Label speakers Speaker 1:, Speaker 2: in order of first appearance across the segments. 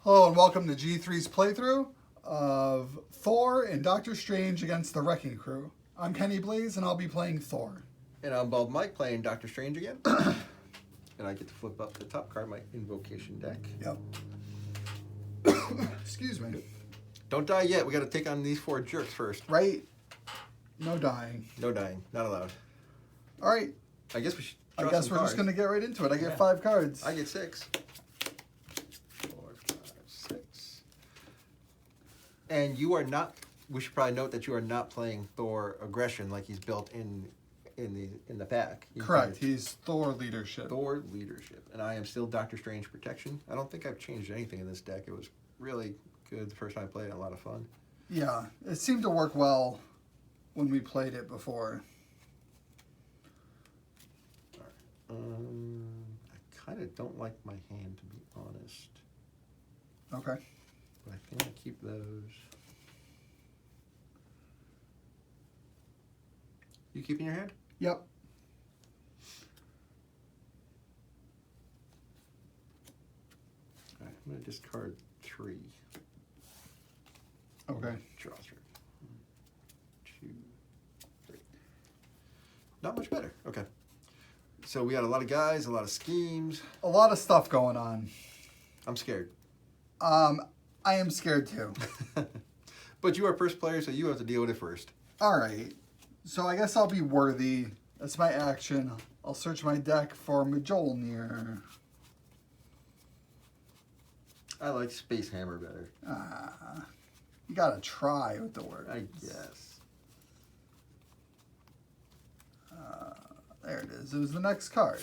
Speaker 1: Hello and welcome to G3's playthrough of Thor and Doctor Strange against the Wrecking Crew. I'm KennyBlaze and I'll be playing Thor.
Speaker 2: And I'm Bald Mike playing Doctor Strange again. And I get to flip up the top card of my invocation deck.
Speaker 1: Yep. Excuse me.
Speaker 2: Don't die yet. We got to take on these four jerks first.
Speaker 1: Right? No dying.
Speaker 2: No dying. Not allowed.
Speaker 1: Alright.
Speaker 2: I guess we should
Speaker 1: I
Speaker 2: draw
Speaker 1: guess
Speaker 2: some
Speaker 1: we're
Speaker 2: cards.
Speaker 1: just going to get right into it. I get
Speaker 2: Yeah.
Speaker 1: 5 cards.
Speaker 2: I get 6. 4, 5, 6. And you are not... We should probably note that you are not playing Thor Aggression like he's built in the pack.
Speaker 1: Correct. He's Thor Leadership.
Speaker 2: Thor Leadership. And I am still Doctor Strange Protection. I don't think I've changed anything in this deck. It was really good the first time I played it. A lot of fun.
Speaker 1: Yeah. It seemed to work well when we played it before.
Speaker 2: I kind of don't like my hand, to be honest.
Speaker 1: Okay.
Speaker 2: But I think I keep those. You keeping your hand?
Speaker 1: Yep.
Speaker 2: Alright, I'm going to discard 3.
Speaker 1: Okay.
Speaker 2: Draw 3. 1, 2, 3. Not much better. Okay. So we got a lot of guys, a lot of schemes.
Speaker 1: A lot of stuff going on.
Speaker 2: I'm scared.
Speaker 1: I am scared too.
Speaker 2: But you are first player, so you have to deal with it first.
Speaker 1: Alright. So I guess I'll be worthy. That's my action. I'll search my deck for Mjolnir.
Speaker 2: I like Space Hammer better.
Speaker 1: You gotta try with the words.
Speaker 2: I guess.
Speaker 1: There it is. It was the next card.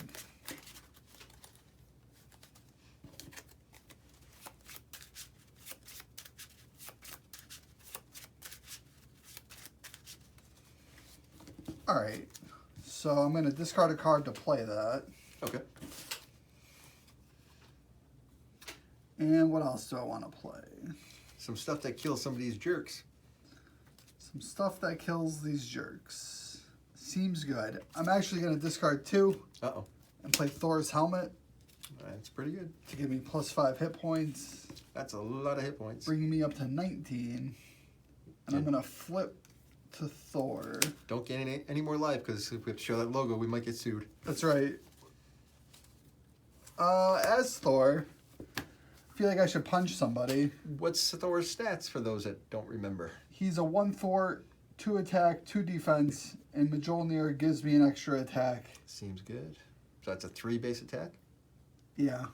Speaker 1: Alright. So I'm going to discard a card to play that.
Speaker 2: Okay.
Speaker 1: And what else do I want to play?
Speaker 2: Some stuff that kills some of these jerks.
Speaker 1: Some stuff that kills these jerks. Seems good. I'm actually going to discard 2
Speaker 2: Uh-oh.
Speaker 1: and play Thor's helmet
Speaker 2: That's pretty good.
Speaker 1: to give me +5 hit points,
Speaker 2: That's a lot of hit points.
Speaker 1: bringing me up to 19. And I'm going to flip to Thor.
Speaker 2: Don't gain any more life, because if we have to show that logo, we might get sued.
Speaker 1: That's right. As Thor, I feel like I should punch somebody.
Speaker 2: What's Thor's stats for those that don't remember?
Speaker 1: He's a 1 Thor, 2 attack, 2 defense, and Mjolnir gives me an extra attack.
Speaker 2: Seems good. So that's a 3 base attack?
Speaker 1: Yeah.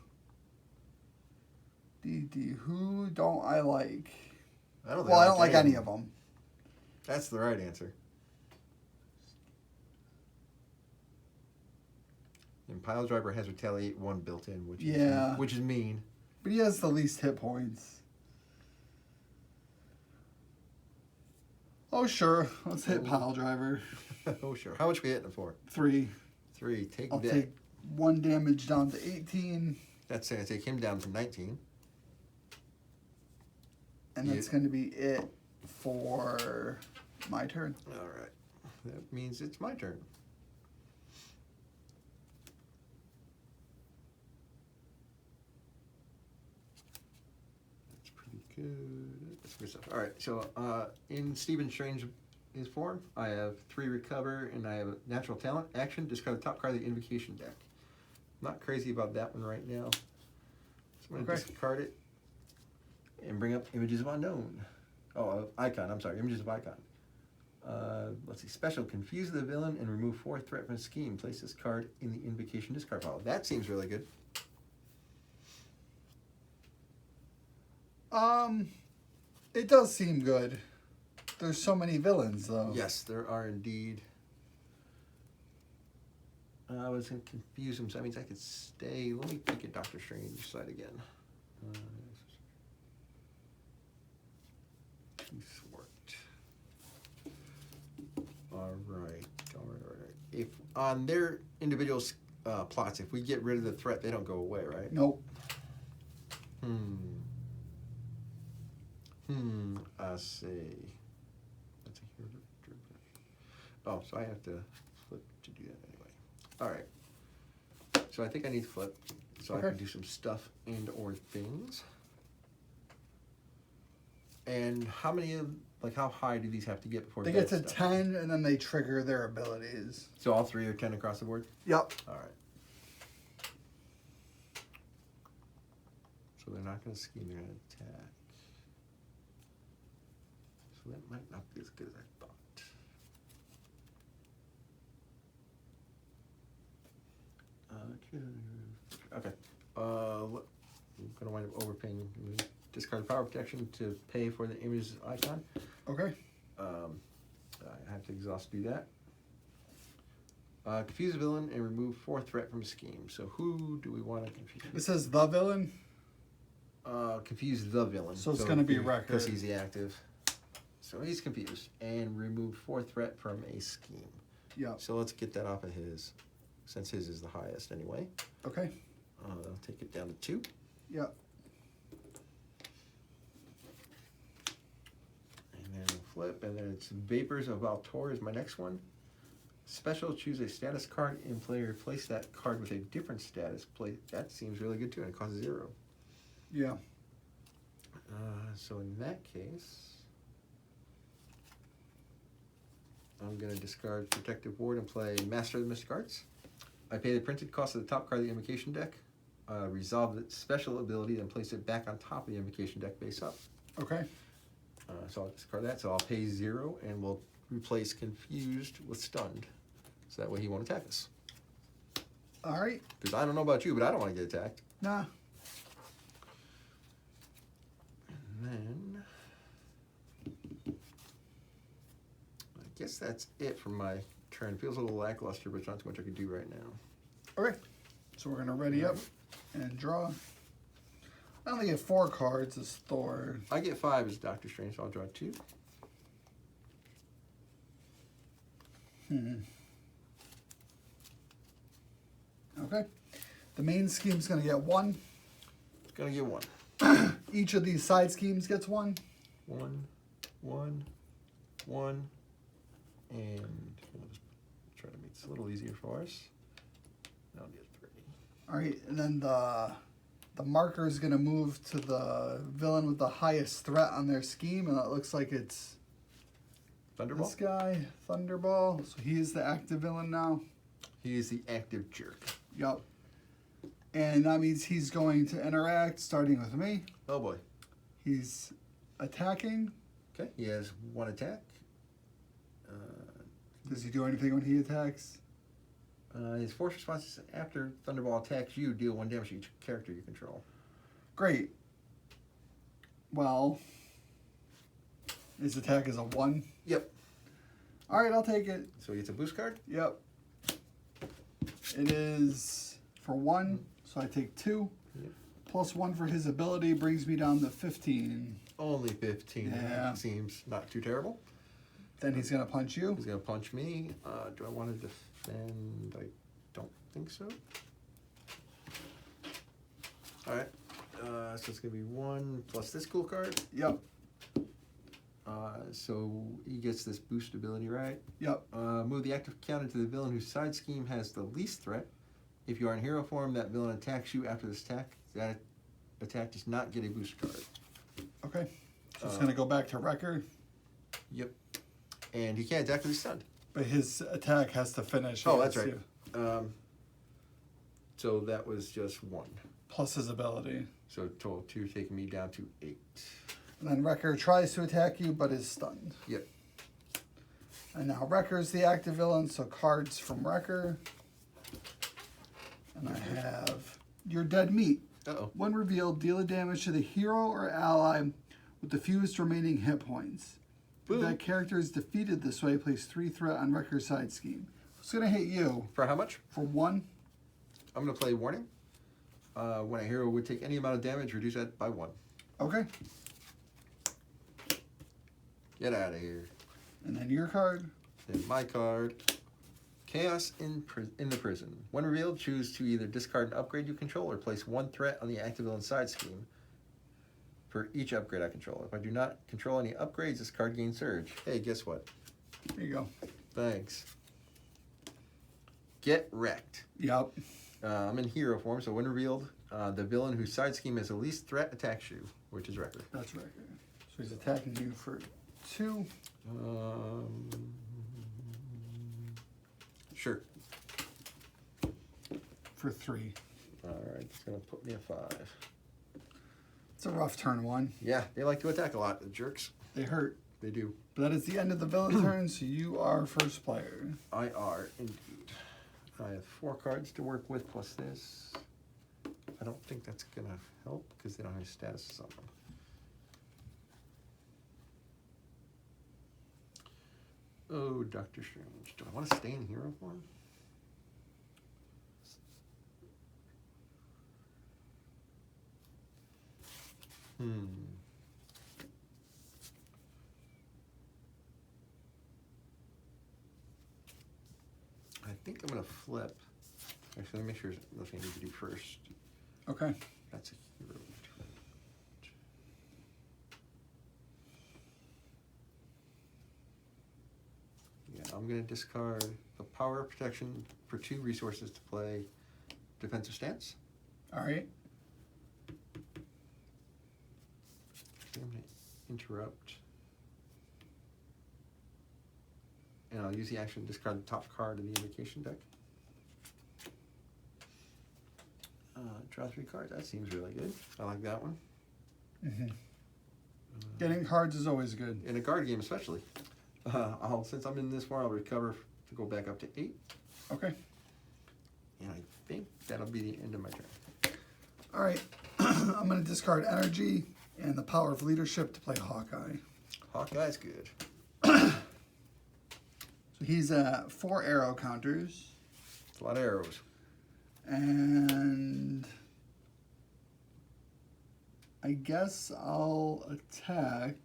Speaker 1: Who don't I like?
Speaker 2: I don't
Speaker 1: Well, I don't like any of them.
Speaker 2: That's the right answer. And Pile Driver has Retaliate 1 built in, which is mean.
Speaker 1: But he has the least hit points. Oh, sure. Let's hit Pile Driver.
Speaker 2: Oh, sure. How much we hitting it for?
Speaker 1: 3.
Speaker 2: 3. Take
Speaker 1: I'll
Speaker 2: that.
Speaker 1: take 1 damage down to 18.
Speaker 2: That's going to take him down to 19.
Speaker 1: And that's going to be it for my turn.
Speaker 2: All right. That means it's my turn. That's pretty good. That's good stuff. All right. So in Stephen Strange's form, I have 3 recover, and I have a natural talent. Action, discard the top card of the invocation deck. Not crazy about that one right now. So I'm going to discard it and bring up Images of Unknown. Oh, Icon. I'm sorry. Images of Icon. Let's see. Special. Confuse the villain and remove 4 threat from a scheme. Place this card in the invocation discard pile. That seems really good.
Speaker 1: It does seem good. There's so many villains, though.
Speaker 2: Yes, there are indeed. I was going to confuse him, so that means I could stay. Let me pick a Doctor Strange side again. Worked. All right. If on their individual plots, if we get rid of the threat, they don't go away, right?
Speaker 1: Nope.
Speaker 2: I see. That's a hero. Oh, so I have to flip to do that anyway. All right. So I think I need to flip so I can do some stuff and or things. And how many of, like, how high do these have to get before
Speaker 1: They get to
Speaker 2: dead stuff?
Speaker 1: 10, and then they trigger their abilities.
Speaker 2: So all 3 are 10 across the board?
Speaker 1: Yep.
Speaker 2: All right. So they're not going to scheme, they're going to attack. So that might not be as good as I thought. Okay. I'm going to wind up overpaying. Discard power protection to pay for the image icon.
Speaker 1: Okay.
Speaker 2: I have to exhaust to do that. Confuse a villain and remove 4 threat from a scheme. So who do we want to confuse?
Speaker 1: It says the villain.
Speaker 2: Confuse the villain.
Speaker 1: So it's going to be Wrecker.
Speaker 2: Because he's the active. So he's confused. And remove 4 threat from a scheme.
Speaker 1: Yeah.
Speaker 2: So let's get that off of his, since his is the highest anyway.
Speaker 1: Okay.
Speaker 2: Take it down to 2.
Speaker 1: Yeah.
Speaker 2: And then flip, and then it's Vapors of Thor is my next one. Special, choose a status card in play, replace that card with a different status. Play. That seems really good too, and it costs 0.
Speaker 1: Yeah.
Speaker 2: So in that case, I'm going to discard Protective Ward and play Master of the Mystic Arts. I pay the printed cost of the top card of the invocation deck, resolve the special ability, then place it back on top of the invocation deck face up.
Speaker 1: Okay.
Speaker 2: So I'll discard that. So I'll pay 0, and we'll replace Confused with Stunned. So that way he won't attack us.
Speaker 1: All right.
Speaker 2: Because I don't know about you, but I don't want to get attacked.
Speaker 1: Nah.
Speaker 2: And then I guess that's it for my turn. Feels a little lackluster, but there's not too much I can do right now.
Speaker 1: Okay. So we're going to ready up and draw. I only get 4 cards as Thor.
Speaker 2: I get 5 as Doctor Strange, so I'll draw 2.
Speaker 1: Okay. The main scheme's going to get 1.
Speaker 2: It's going to get 1.
Speaker 1: Each of these side schemes gets 1.
Speaker 2: 1, 1, 1, and we'll just try to make this a little easier for us. I'll get 3.
Speaker 1: All right, and then the marker is going to move to the villain with the highest threat on their scheme, and it looks like it's
Speaker 2: Thunderball?
Speaker 1: this guy, Thunderball. So he is the active villain now.
Speaker 2: He is the active jerk.
Speaker 1: Yup. And that means he's going to interact, starting with me.
Speaker 2: Oh boy.
Speaker 1: He's attacking.
Speaker 2: Okay, he has 1 attack.
Speaker 1: Does he do anything when he attacks?
Speaker 2: His force response is after Thunderball attacks you, deal 1 damage to each character you control.
Speaker 1: Great. Well, his attack is a 1.
Speaker 2: Yep.
Speaker 1: All right, I'll take it.
Speaker 2: So he gets a boost card?
Speaker 1: Yep. It is for 1, so I take 2.
Speaker 2: Yep.
Speaker 1: Plus 1 for his ability brings me down to 15.
Speaker 2: Only 15.
Speaker 1: Yeah.
Speaker 2: Seems not too terrible.
Speaker 1: Then he's going to punch you.
Speaker 2: He's going to punch me. Do I want to defend? I don't think so. All right. So it's going to be 1 plus this cool card.
Speaker 1: Yep.
Speaker 2: So he gets this boost ability, right?
Speaker 1: Yep.
Speaker 2: Move the active counter to the villain whose side scheme has the least threat. If you are in hero form, that villain attacks you after this attack. That attack does not get a boost card.
Speaker 1: Okay. So it's going to go back to Wrecker.
Speaker 2: Yep. And he can't attack because he's stunned.
Speaker 1: But his attack has to finish.
Speaker 2: Oh, that's right.
Speaker 1: Yeah.
Speaker 2: So that was just 1.
Speaker 1: Plus his ability.
Speaker 2: So total 2, taking me down to 8.
Speaker 1: And then Wrecker tries to attack you, but is stunned.
Speaker 2: Yep.
Speaker 1: And now Wrecker's the active villain, so cards from Wrecker. And I have your dead meat.
Speaker 2: Uh-oh.
Speaker 1: When revealed, deal a damage to the hero or ally with the fewest remaining hit points. If that character is defeated this way, place 3 threat on Wrecker's side scheme. It's going to hit you.
Speaker 2: For how much?
Speaker 1: For 1.
Speaker 2: I'm going to play Warning. When a hero would take any amount of damage, reduce that by 1.
Speaker 1: Okay.
Speaker 2: Get out of here.
Speaker 1: And then your card.
Speaker 2: Then my card. Chaos in the Prison. When revealed, choose to either discard an upgrade you control or place 1 threat on the active villain side scheme for each upgrade I control. If I do not control any upgrades, this card gains Surge. Hey, guess what?
Speaker 1: There you go.
Speaker 2: Thanks. Get wrecked.
Speaker 1: Yep.
Speaker 2: I'm in hero form, so when revealed, the villain whose side scheme has the least threat attacks you, which is Wrecker.
Speaker 1: That's Wrecker. So So he's attacking you for 2.
Speaker 2: Sure.
Speaker 1: For 3.
Speaker 2: All right, it's gonna put me at 5.
Speaker 1: It's a rough turn 1.
Speaker 2: Yeah, they like to attack a lot, the jerks.
Speaker 1: They hurt.
Speaker 2: They do.
Speaker 1: But that is the end of the villain turn, so you are first player.
Speaker 2: I are indeed. I have 4 cards to work with plus this. I don't think that's gonna help because they don't have statuses on them. Oh, Doctor Strange. Do I want to stay in hero form? I think I'm gonna flip. Actually, let me make sure there's nothing I need to do first.
Speaker 1: Okay.
Speaker 2: That's a hero. Yeah, I'm gonna discard the power of protection for 2 resources to play defensive stance.
Speaker 1: All right.
Speaker 2: I'm gonna interrupt. And I'll use the action to discard the top card of the invocation deck. Draw 3 cards. That seems really good. I like that one.
Speaker 1: Getting cards is always good.
Speaker 2: In a card game, especially. Since I'm in this far, I'll recover to go back up to 8.
Speaker 1: Okay.
Speaker 2: And I think that'll be the end of my turn.
Speaker 1: All right. I'm going to discard energy and the power of leadership to play Hawkeye.
Speaker 2: Hawkeye's good.
Speaker 1: So he's at 4 arrow counters.
Speaker 2: It's a lot of arrows.
Speaker 1: And I guess I'll attack.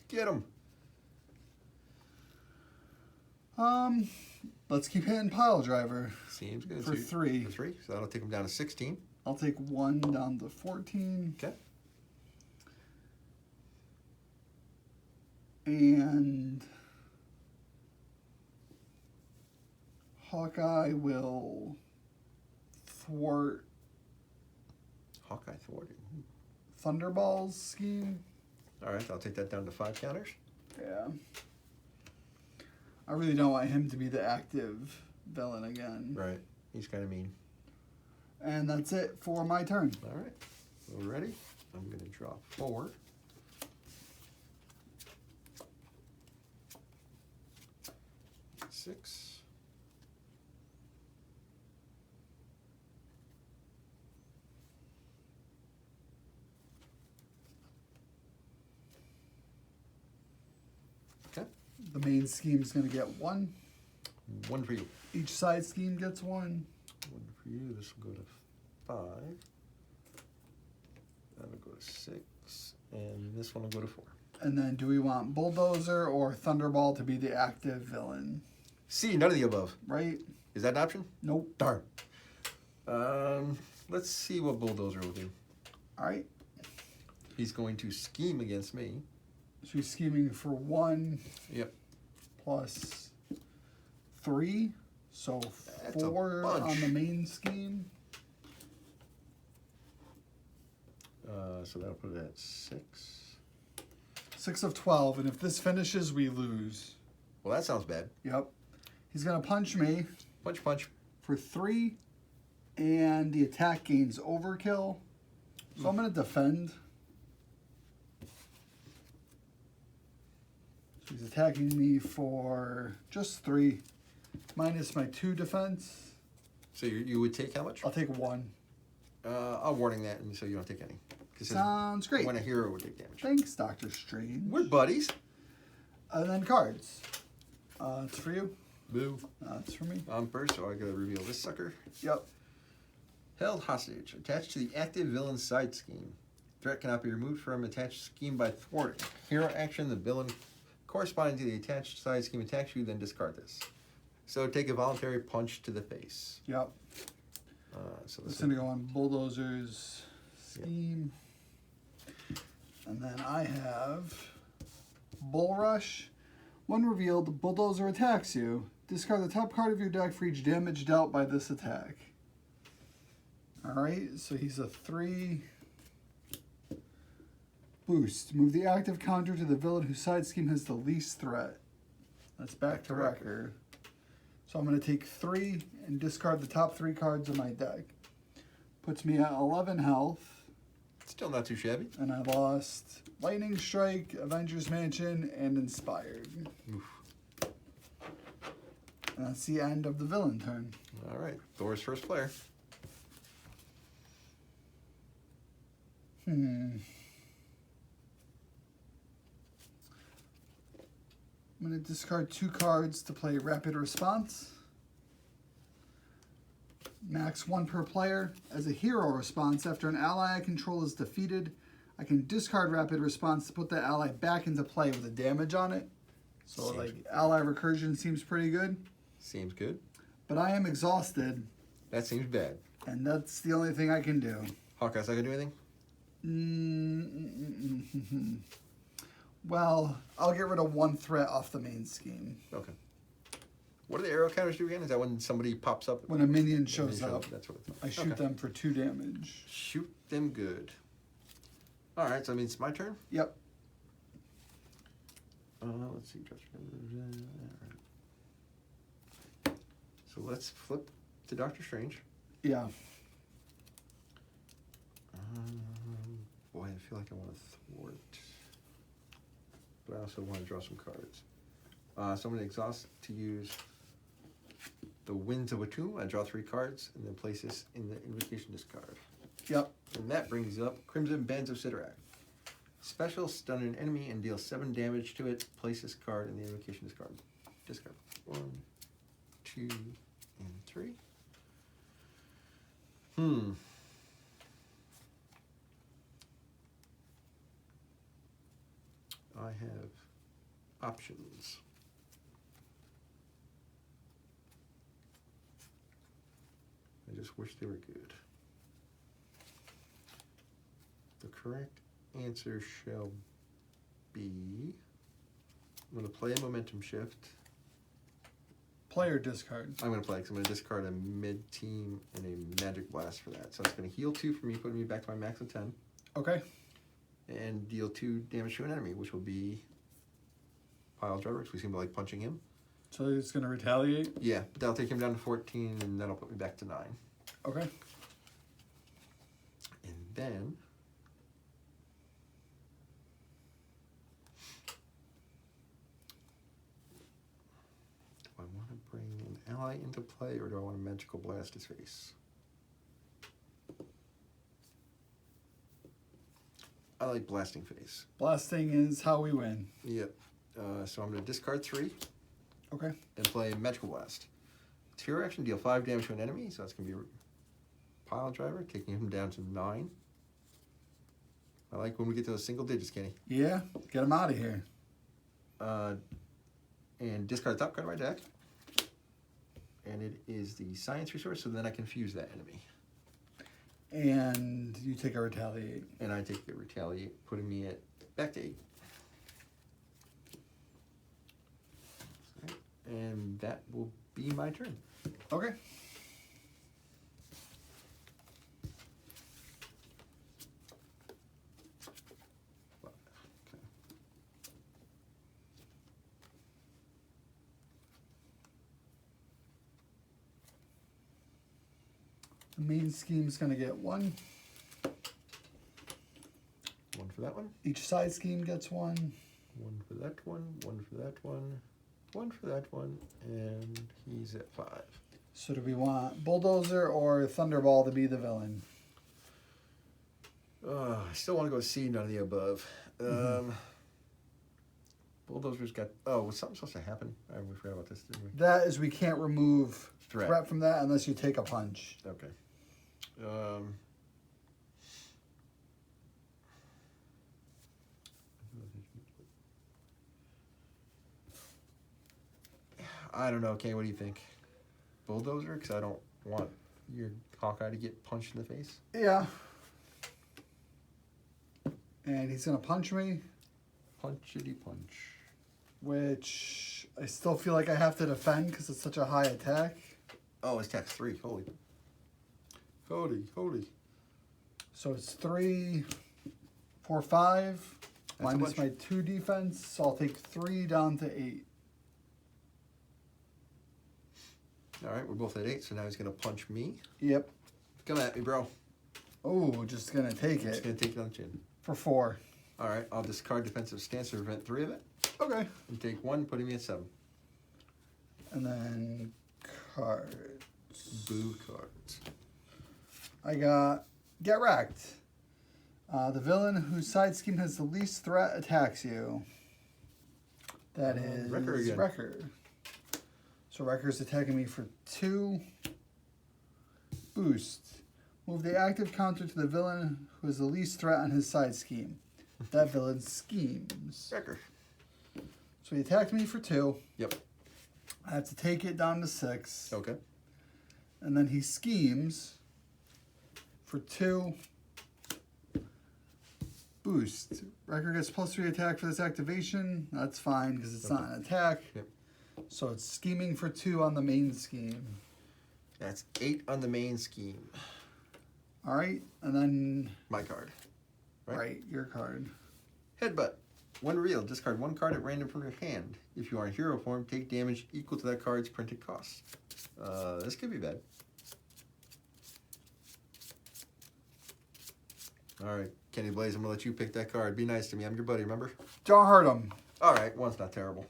Speaker 2: Get him.
Speaker 1: Let's keep hitting pile driver.
Speaker 2: Seems good.
Speaker 1: For 3.
Speaker 2: For 3. So that'll take him down to 16.
Speaker 1: I'll take 1 down to 14.
Speaker 2: Okay.
Speaker 1: And Hawkeye will thwart
Speaker 2: Hawkeye thwarted.
Speaker 1: Thunderball's scheme.
Speaker 2: All right, so I'll take that down to 5 counters.
Speaker 1: Yeah. I really don't want him to be the active villain again.
Speaker 2: Right. He's kind of mean.
Speaker 1: And that's it for my turn.
Speaker 2: All right. We're ready. I'm going to draw 4. Six. Okay.
Speaker 1: The main scheme's going to get 1.
Speaker 2: 1 for you.
Speaker 1: Each side scheme gets 1.
Speaker 2: 1 for you. This will go to 5. That'll go to 6. And this one will go to 4.
Speaker 1: And then do we want Bulldozer or Thunderball to be the active villain?
Speaker 2: C, none of the above.
Speaker 1: Right?
Speaker 2: Is that an option?
Speaker 1: Nope.
Speaker 2: Darn. Let's see what Bulldozer will do.
Speaker 1: All right.
Speaker 2: He's going to scheme against me.
Speaker 1: So he's scheming for 1.
Speaker 2: Yep.
Speaker 1: Plus 3. So
Speaker 2: That's a
Speaker 1: 4
Speaker 2: bunch.
Speaker 1: on the main scheme.
Speaker 2: So that'll put it at 6.
Speaker 1: 6 of 12. And if this finishes, we lose.
Speaker 2: Well, that sounds bad.
Speaker 1: Yep. He's going to punch me
Speaker 2: Punch, punch.
Speaker 1: for 3. And the attack gains overkill. So I'm going to defend. So he's attacking me for just 3. Minus my 2 defense.
Speaker 2: So you would take how much?
Speaker 1: I'll take 1.
Speaker 2: I'll warning that, and so you don't take any. 'Cause it says
Speaker 1: Sounds great.
Speaker 2: when a hero would take damage.
Speaker 1: Thanks, Dr. Strange.
Speaker 2: We're buddies.
Speaker 1: And then cards. It's for you.
Speaker 2: Boo.
Speaker 1: It's for me.
Speaker 2: I'm first, so I gotta reveal this sucker.
Speaker 1: Yep.
Speaker 2: Held hostage. Attached to the active villain side scheme. Threat cannot be removed from attached scheme by thwarting. Hero action, the villain corresponding to the attached side scheme attacks you, then discard this. So take a voluntary punch to the face.
Speaker 1: Yep.
Speaker 2: So
Speaker 1: It's
Speaker 2: this
Speaker 1: going to go on Bulldozer's scheme. And then I have Bull Rush. When revealed, Bulldozer attacks you. Discard the top card of your deck for each damage dealt by this attack. Alright, so he's a 3. Boost. Move the active counter to the villain whose side scheme has the least threat. That's back to record. So I'm going to take 3 and discard the top 3 cards of my deck. Puts me at 11 health.
Speaker 2: Still not too shabby.
Speaker 1: And I lost Lightning Strike, Avengers Mansion, and Inspired.
Speaker 2: Oof.
Speaker 1: And that's the end of the villain turn.
Speaker 2: All right, Thor's first player.
Speaker 1: I'm going to discard 2 cards to play Rapid Response. Max 1 per player. As a hero response, after an ally I control is defeated, I can discard Rapid Response to put that ally back into play with a damage on it. So like ally recursion seems pretty good.
Speaker 2: Seems good.
Speaker 1: But I am exhausted.
Speaker 2: That seems bad.
Speaker 1: And that's the only thing I can do.
Speaker 2: Hawkeye's not going to do anything?
Speaker 1: Well, I'll get rid of 1 threat off the main scheme.
Speaker 2: Okay. What do the arrow counters do again? Is that when somebody pops up?
Speaker 1: When a minion shows up,
Speaker 2: that's what
Speaker 1: I shoot them for 2 damage.
Speaker 2: Shoot them good. All right, so that means it's my turn?
Speaker 1: Yep.
Speaker 2: Let's see. So let's flip to Doctor Strange.
Speaker 1: Yeah.
Speaker 2: Boy, I feel like I want to thwart. But I also want to draw some cards. So I'm going to exhaust to use the Winds of Watum. I draw 3 cards and then place this in the invocation discard.
Speaker 1: Yep.
Speaker 2: And that brings up Crimson Bands of Sidorak. Special, stun an enemy and deal 7 damage to it. Place this card in the invocation discard. Discard. 1, 2, and 3. I have options. I just wish they were good. The correct answer shall be, I'm going to play a momentum shift.
Speaker 1: Player discard.
Speaker 2: I'm going to play because I'm going to discard a mid-team and a Magic Blast for that. So it's going to heal 2 for me, putting me back to my max of 10.
Speaker 1: Okay.
Speaker 2: And deal 2 damage to an enemy, which will be Pile Driver, because we seem to like punching him.
Speaker 1: So he's going to retaliate?
Speaker 2: Yeah, but that'll take him down to 14, and that'll put me back to 9.
Speaker 1: Okay.
Speaker 2: And then do I want to bring an ally into play, or do I want to Magical Blast his face? I like Blasting Face.
Speaker 1: Blasting is how we win.
Speaker 2: Yep. So I'm going to discard 3.
Speaker 1: Okay.
Speaker 2: And play Magical Blast. It's hero action, deal 5 damage to an enemy, so that's going to be Pile Driver, taking him down to 9. I like when we get to those single digits, Kenny.
Speaker 1: Yeah, get him out of here.
Speaker 2: And discard the top card of my deck. And it is the Science Resource, so then I can fuse that enemy.
Speaker 1: And you take a retaliate.
Speaker 2: And I take the retaliate, putting me at back to 8. And that will be my turn.
Speaker 1: Okay. The main scheme's going to get 1.
Speaker 2: 1 for that one.
Speaker 1: Each side scheme gets 1.
Speaker 2: 1 for that one. 1 for that one. 1 for that one. And he's at 5.
Speaker 1: So do we want Bulldozer or Thunderball to be the villain?
Speaker 2: I still want to go C, none of the above. Bulldozer's got... Oh, was something supposed to happen? We forgot about this, didn't we?
Speaker 1: That is, we can't remove
Speaker 2: Threat.
Speaker 1: threat from that unless you take a punch.
Speaker 2: Okay. I don't know, Kay, what do you think? Bulldozer? Because I don't want your Hawkeye to get punched in the face.
Speaker 1: Yeah. And he's going to punch me.
Speaker 2: Punchity punch.
Speaker 1: Which I still feel like I have to defend because it's such a high attack.
Speaker 2: Oh, his attack's 3. Holy. Holy.
Speaker 1: So it's 3, 4, 5.
Speaker 2: a
Speaker 1: minus
Speaker 2: bunch.
Speaker 1: my 2 defense, so I'll take 3 down to 8.
Speaker 2: All right, we're both at 8, so now he's gonna punch me.
Speaker 1: Yep.
Speaker 2: Come at me, bro.
Speaker 1: Oh, just gonna take
Speaker 2: Just
Speaker 1: it
Speaker 2: gonna take it on the chin.
Speaker 1: for 4.
Speaker 2: All right, I'll discard defensive stance to prevent 3 of it,
Speaker 1: Okay.
Speaker 2: and take 1, putting me at 7.
Speaker 1: And then cards.
Speaker 2: Boo cards.
Speaker 1: I got Get Wrecked. The villain whose side scheme has the least threat attacks you. That is
Speaker 2: Wrecker again.
Speaker 1: Wrecker. So Wrecker's attacking me for 2. Boost. Move the active counter to the villain who has the least threat on his side scheme. That villain schemes.
Speaker 2: Wrecker.
Speaker 1: So he attacked me for 2.
Speaker 2: Yep.
Speaker 1: I have to take it down to 6.
Speaker 2: Okay.
Speaker 1: And then he schemes for 2. Boost. Wrecker gets +3 attack for this activation. That's fine because it's not an attack.
Speaker 2: Yep.
Speaker 1: So it's scheming for 2 on the main scheme.
Speaker 2: That's 8 on the main scheme.
Speaker 1: All right, and then
Speaker 2: My card.
Speaker 1: right, your card.
Speaker 2: Headbutt. When revealed, discard 1 card at random from your hand. If you are in hero form, take damage equal to that card's printed cost. This could be bad. All right, KennyBlaze, I'm gonna let you pick that card. Be nice to me. I'm your buddy, remember?
Speaker 1: Don't hurt him.
Speaker 2: All right, 1's not terrible.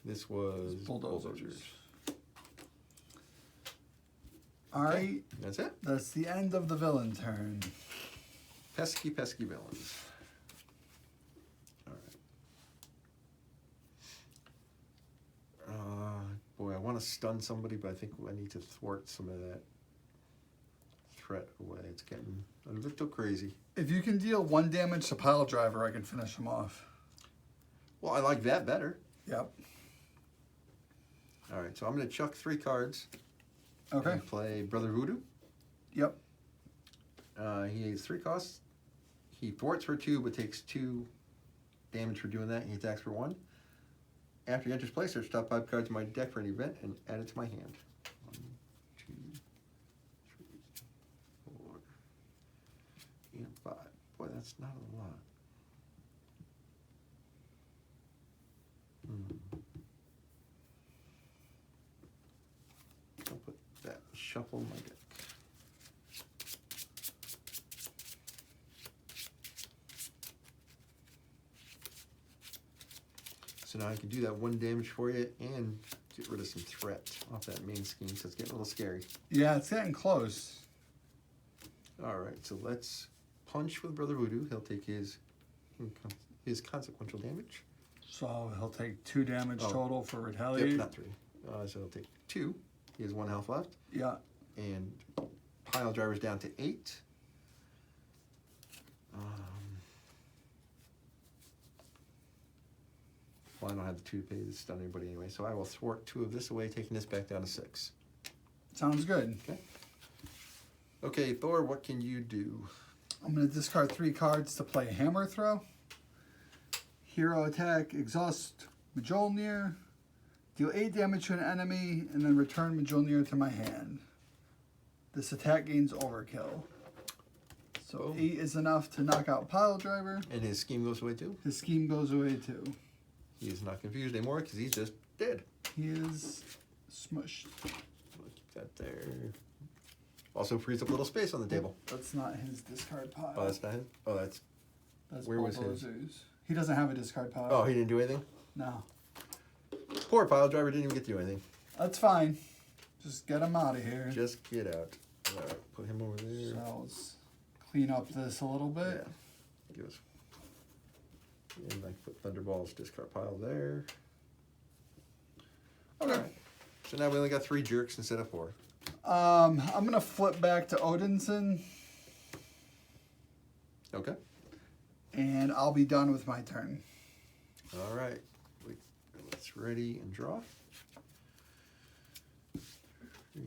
Speaker 2: This was
Speaker 1: Bulldozers. All right,
Speaker 2: Okay, that's it.
Speaker 1: that's the end of the villain turn.
Speaker 2: Pesky, pesky villains. All right. Boy, I want to stun somebody, but I think I need to thwart some of that threat away. It's getting a little crazy.
Speaker 1: If you can deal 1 damage to Pile Driver, I can finish him off.
Speaker 2: Well, I like that better.
Speaker 1: Yep.
Speaker 2: All right, so I'm going to chuck 3 cards.
Speaker 1: Okay.
Speaker 2: And play Brother Voodoo.
Speaker 1: Yep.
Speaker 2: He has 3 costs. He thwarts for 2, but takes 2 damage for doing that. He attacks for 1. After he enters play, search top 5 cards in my deck for an event and add it to my hand. 1, 2, 3, 4, and 5. Boy, that's not a lot. I'll put that, shuffle my deck. So now I can do that 1 damage for you and get rid of some threat off that main scheme, so it's getting a little scary.
Speaker 1: Yeah, it's getting close.
Speaker 2: All right, so let's punch with Brother Voodoo. He'll take his consequential damage.
Speaker 1: So he'll take 2 damage
Speaker 2: Oh.
Speaker 1: total for
Speaker 2: Yep,
Speaker 1: retaliate.
Speaker 2: not 3. So he'll take 2. He has 1 health left.
Speaker 1: Yeah.
Speaker 2: And Pile Driver's down to 8. Well, I don't have the 2 to pay to stun anybody anyway, so I will thwart 2 of this away, taking this back down to 6.
Speaker 1: Sounds good.
Speaker 2: Okay, Thor, what can you do?
Speaker 1: I'm going to discard 3 cards to play Hammer Throw. Hero attack, exhaust Mjolnir. Deal 8 damage to an enemy, and then return Mjolnir to my hand. This attack gains overkill. So 8 is enough to knock out Pile Driver.
Speaker 2: And his scheme goes away too?
Speaker 1: His scheme goes away too.
Speaker 2: He is not confused anymore because he's just dead.
Speaker 1: He is smushed.
Speaker 2: We'll keep that there. Also frees up a little space on the table.
Speaker 1: That's not his discard pile.
Speaker 2: Oh, that's not his? Oh, that's...
Speaker 1: That's
Speaker 2: where was his?
Speaker 1: Bulldozers. He doesn't have a discard pile.
Speaker 2: Oh, he didn't do anything?
Speaker 1: No.
Speaker 2: Poor Pile Driver didn't even get to do anything.
Speaker 1: That's fine. Just get him out of here.
Speaker 2: Just get out. All right, put him over there.
Speaker 1: So let's clean up this a little bit.
Speaker 2: Yeah. Give us... And I put Thunderball's discard pile there.
Speaker 1: Okay.
Speaker 2: Alright. So now we only got 3 jerks instead of 4.
Speaker 1: I'm gonna flip back to Odinson,
Speaker 2: Okay.
Speaker 1: and I'll be done with my turn.
Speaker 2: Alright. Let's ready and draw. 3,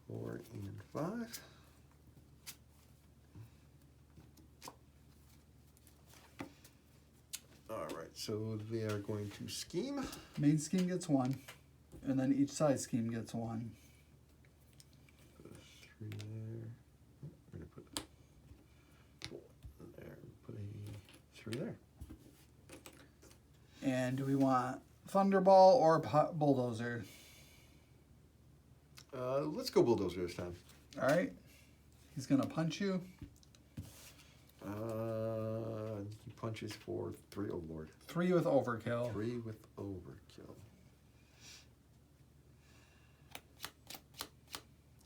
Speaker 2: 4, and 5. Alright, so they are going to scheme.
Speaker 1: Main scheme gets 1, and then each side scheme gets 1.
Speaker 2: Put a 3 there. We're going to put 3 there.
Speaker 1: And do we want Thunderball or Bulldozer?
Speaker 2: Let's go Bulldozer this time.
Speaker 1: All right. He's going to punch you.
Speaker 2: He punches for 3, oh lord.
Speaker 1: 3 with overkill.
Speaker 2: 3 with overkill.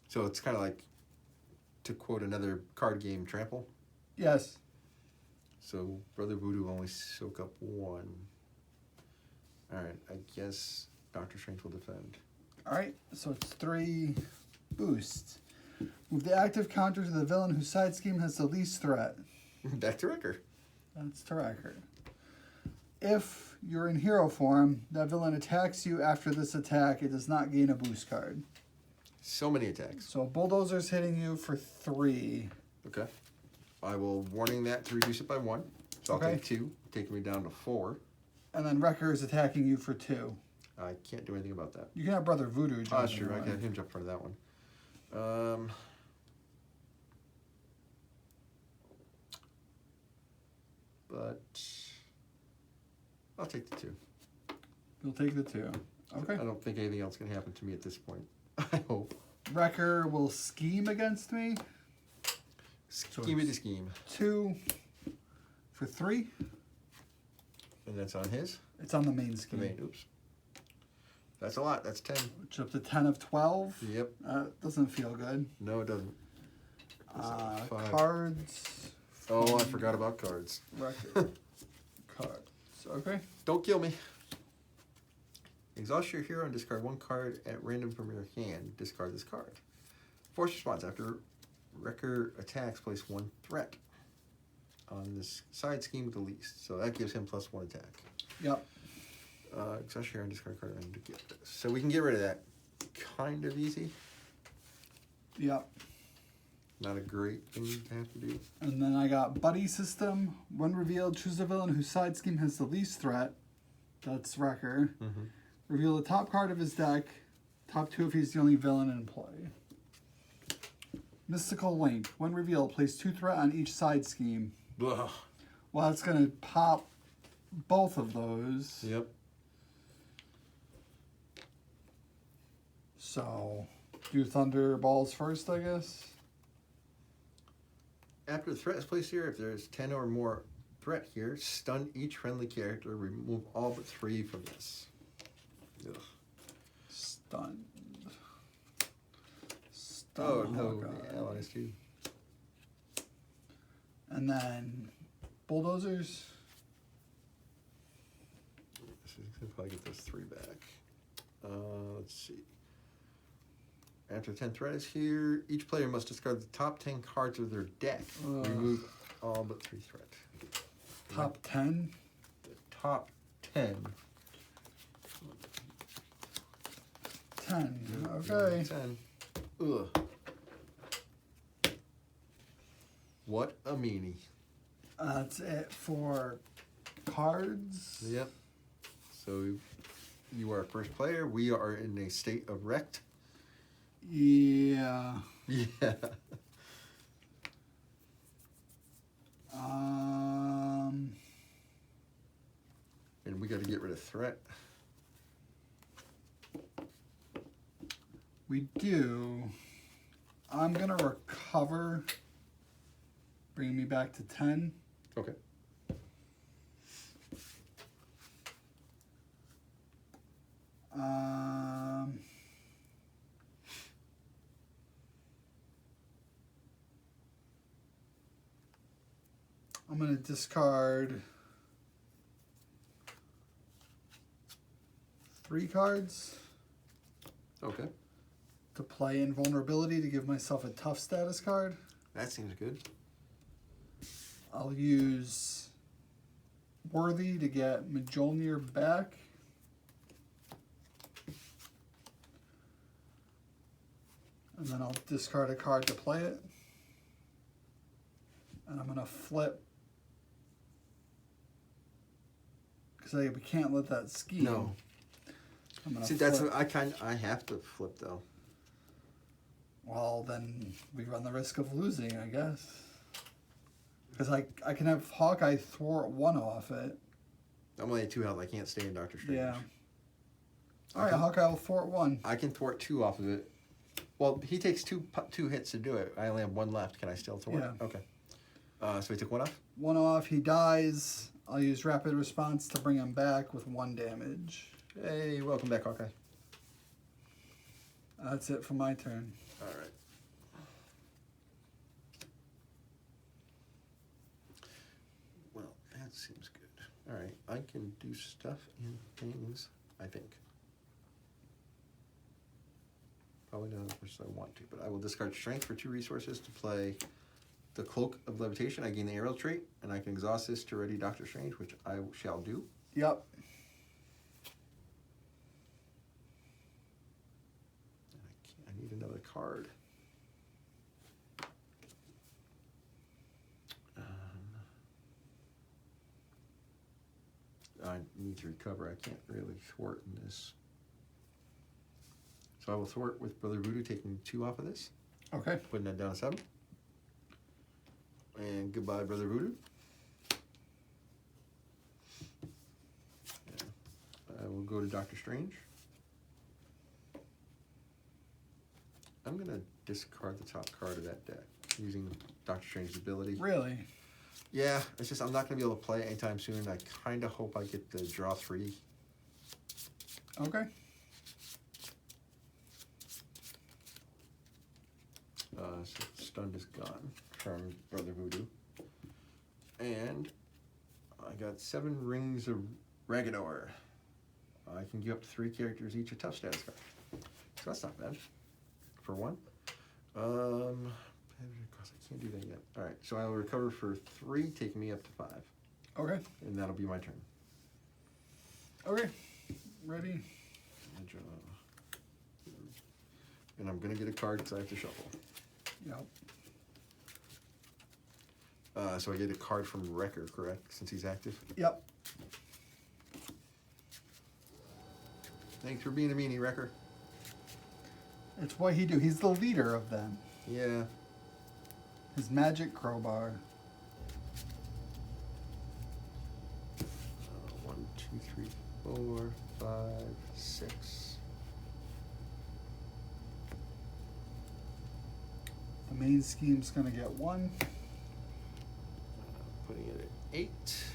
Speaker 2: So it's kind of like, to quote another card game, trample.
Speaker 1: Yes.
Speaker 2: So Brother Voodoo only soak up 1. Alright, I guess Doctor Strange will defend.
Speaker 1: All right. So it's 3 boost. Move the active counter to the villain whose side scheme has the least threat.
Speaker 2: Back to Wrecker.
Speaker 1: That's to record. If you're in hero form, that villain attacks you after this attack, it does not gain a boost card.
Speaker 2: So many attacks.
Speaker 1: So Bulldozer's hitting you for 3.
Speaker 2: Okay. I will warning that to reduce it by 1. So I'll
Speaker 1: Okay.
Speaker 2: take 2, taking me down to 4.
Speaker 1: And then Wrecker is attacking you for 2.
Speaker 2: I can't do anything about that.
Speaker 1: You can have Brother Voodoo jump.
Speaker 2: Sure, I
Speaker 1: in
Speaker 2: can have him jump in front of that one. But I'll take the 2.
Speaker 1: You'll take the 2. Okay.
Speaker 2: I don't think anything else can happen to me at this point. I hope.
Speaker 1: Wrecker will scheme against me.
Speaker 2: Scheme it to scheme.
Speaker 1: 2 for 3.
Speaker 2: And that's on his?
Speaker 1: It's on the main
Speaker 2: The
Speaker 1: scheme.
Speaker 2: main. Oops. That's a lot. That's 10.
Speaker 1: Which up to 10 of 12.
Speaker 2: Yep.
Speaker 1: Doesn't feel good.
Speaker 2: No, it doesn't. Five.
Speaker 1: Cards.
Speaker 2: Oh, I forgot about cards.
Speaker 1: Wrecker. Cards. Okay.
Speaker 2: Don't kill me. Exhaust your hero and discard 1 card at random from your hand. Discard this card. Force response. After Wrecker attacks, place 1 threat on this side scheme with the least. So that gives him +1 attack.
Speaker 1: Yep.
Speaker 2: Exhaust your hero and discard a card at random to get this. So we can get rid of that. Kind of easy.
Speaker 1: Yep.
Speaker 2: Not a great thing to have to do.
Speaker 1: And then I got Buddy System. When revealed, choose a villain whose side scheme has the least threat. That's Wrecker.
Speaker 2: Mm-hmm.
Speaker 1: Reveal the top card of his deck. Top 2 if he's the only villain in play. Mystical Link. When revealed, place 2 threat on each side scheme.
Speaker 2: Ugh.
Speaker 1: Well, it's going to pop both of those.
Speaker 2: Yep.
Speaker 1: So, do Thunderballs first, I guess.
Speaker 2: After the threat is placed here, if there's 10 or more threat here, stun each friendly character. Remove all but 3 from this. Ugh.
Speaker 1: Stunned.
Speaker 2: Oh
Speaker 1: Stun
Speaker 2: no,
Speaker 1: Hawkeye.
Speaker 2: the allies too.
Speaker 1: And then Bulldozers.
Speaker 2: So you can probably get those 3 back. Let's see. After 10 threat is here, each player must discard the top 10 cards of their deck.
Speaker 1: Ugh.
Speaker 2: Remove all but 3 threat.
Speaker 1: Top 10.
Speaker 2: The top 10.
Speaker 1: 10. Okay.
Speaker 2: 10. Ugh. What a meanie.
Speaker 1: That's it for cards.
Speaker 2: Yep. So you are first player. We are in a state of wrecked.
Speaker 1: Yeah.
Speaker 2: Yeah. And we got to get rid of threat.
Speaker 1: We do. I'm gonna recover. Bring me back to 10.
Speaker 2: Okay.
Speaker 1: I'm gonna discard 3 cards
Speaker 2: Okay.
Speaker 1: to play Invulnerability to give myself a tough status card.
Speaker 2: That seems good.
Speaker 1: I'll use Worthy to get Mjolnir back. And then I'll discard a card to play it. And I'm gonna flip. Because we can't let that scheme.
Speaker 2: No.
Speaker 1: I'm gonna
Speaker 2: See, that's
Speaker 1: flip.
Speaker 2: I have to flip though.
Speaker 1: Well, then we run the risk of losing, I guess. Because I can have Hawkeye thwart 1 off it.
Speaker 2: I'm only at 2 health. I can't stay in Doctor Strange.
Speaker 1: Yeah. All right, Hawkeye will thwart 1.
Speaker 2: I can thwart 2 off of it. Well, he takes two hits to do it. I only have 1 left. Can I still thwart?
Speaker 1: Yeah.
Speaker 2: Okay. So he took 1 off?
Speaker 1: 1 off, he dies. I'll use rapid response to bring him back with 1 damage.
Speaker 2: Hey, welcome back, Hawkeye.
Speaker 1: That's it for my turn.
Speaker 2: All right. Well, that seems good. All right, I can do stuff and things, I think. Probably not as much as I want to, but I will discard strength for 2 resources to play the Cloak of Levitation. I gain the aerial trait, and I can exhaust this to ready Doctor Strange, which I shall do.
Speaker 1: Yep.
Speaker 2: I need another card. I need to recover. I can't really thwart in this. So I will thwart with Brother Voodoo, taking 2 off of this.
Speaker 1: Okay.
Speaker 2: Putting that down to 7. And goodbye, Brother Voodoo. Yeah. I will go to Doctor Strange. I'm going to discard the top card of that deck using Doctor Strange's ability.
Speaker 1: Really?
Speaker 2: Yeah, it's just I'm not going to be able to play it anytime soon. I kind of hope I get the draw 3.
Speaker 1: Okay.
Speaker 2: So Stunned is gone from Brother Voodoo. And I got 7 Rings of Ragador. I can give up to 3 characters each a tough status card. So that's not bad. For 1. I can't do that yet. Alright, so I will recover for 3, taking me up to 5.
Speaker 1: Okay.
Speaker 2: And that'll be my turn.
Speaker 1: Okay. Ready?
Speaker 2: And I'm going to get a card because I have to shuffle.
Speaker 1: Yep.
Speaker 2: So I get a card from Wrecker, correct? Since he's active?
Speaker 1: Yep.
Speaker 2: Thanks for being a meanie, Wrecker.
Speaker 1: It's what he do. He's the leader of them.
Speaker 2: Yeah.
Speaker 1: His magic crowbar.
Speaker 2: 1, 2, 3, 4, 5, 6.
Speaker 1: The main scheme's gonna get 1.
Speaker 2: Putting it at 8.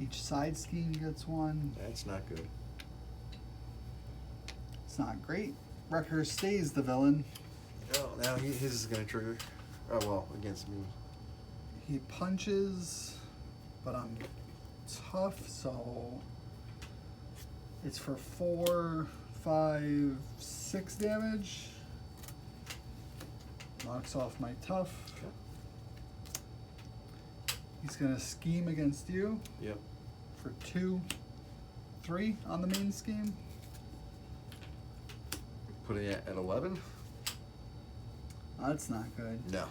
Speaker 1: Each side scheme gets 1.
Speaker 2: That's not good.
Speaker 1: It's not great. Wrecker stays the villain.
Speaker 2: Oh, now his is going to trigger. Oh, well, against me.
Speaker 1: He punches, but I'm tough, so it's for 4, 5, 6 damage. Knocks off my tough.
Speaker 2: Okay.
Speaker 1: He's gonna scheme against you.
Speaker 2: Yep.
Speaker 1: For 2, 3 on the main scheme.
Speaker 2: Putting it at 11?
Speaker 1: That's not good.
Speaker 2: No.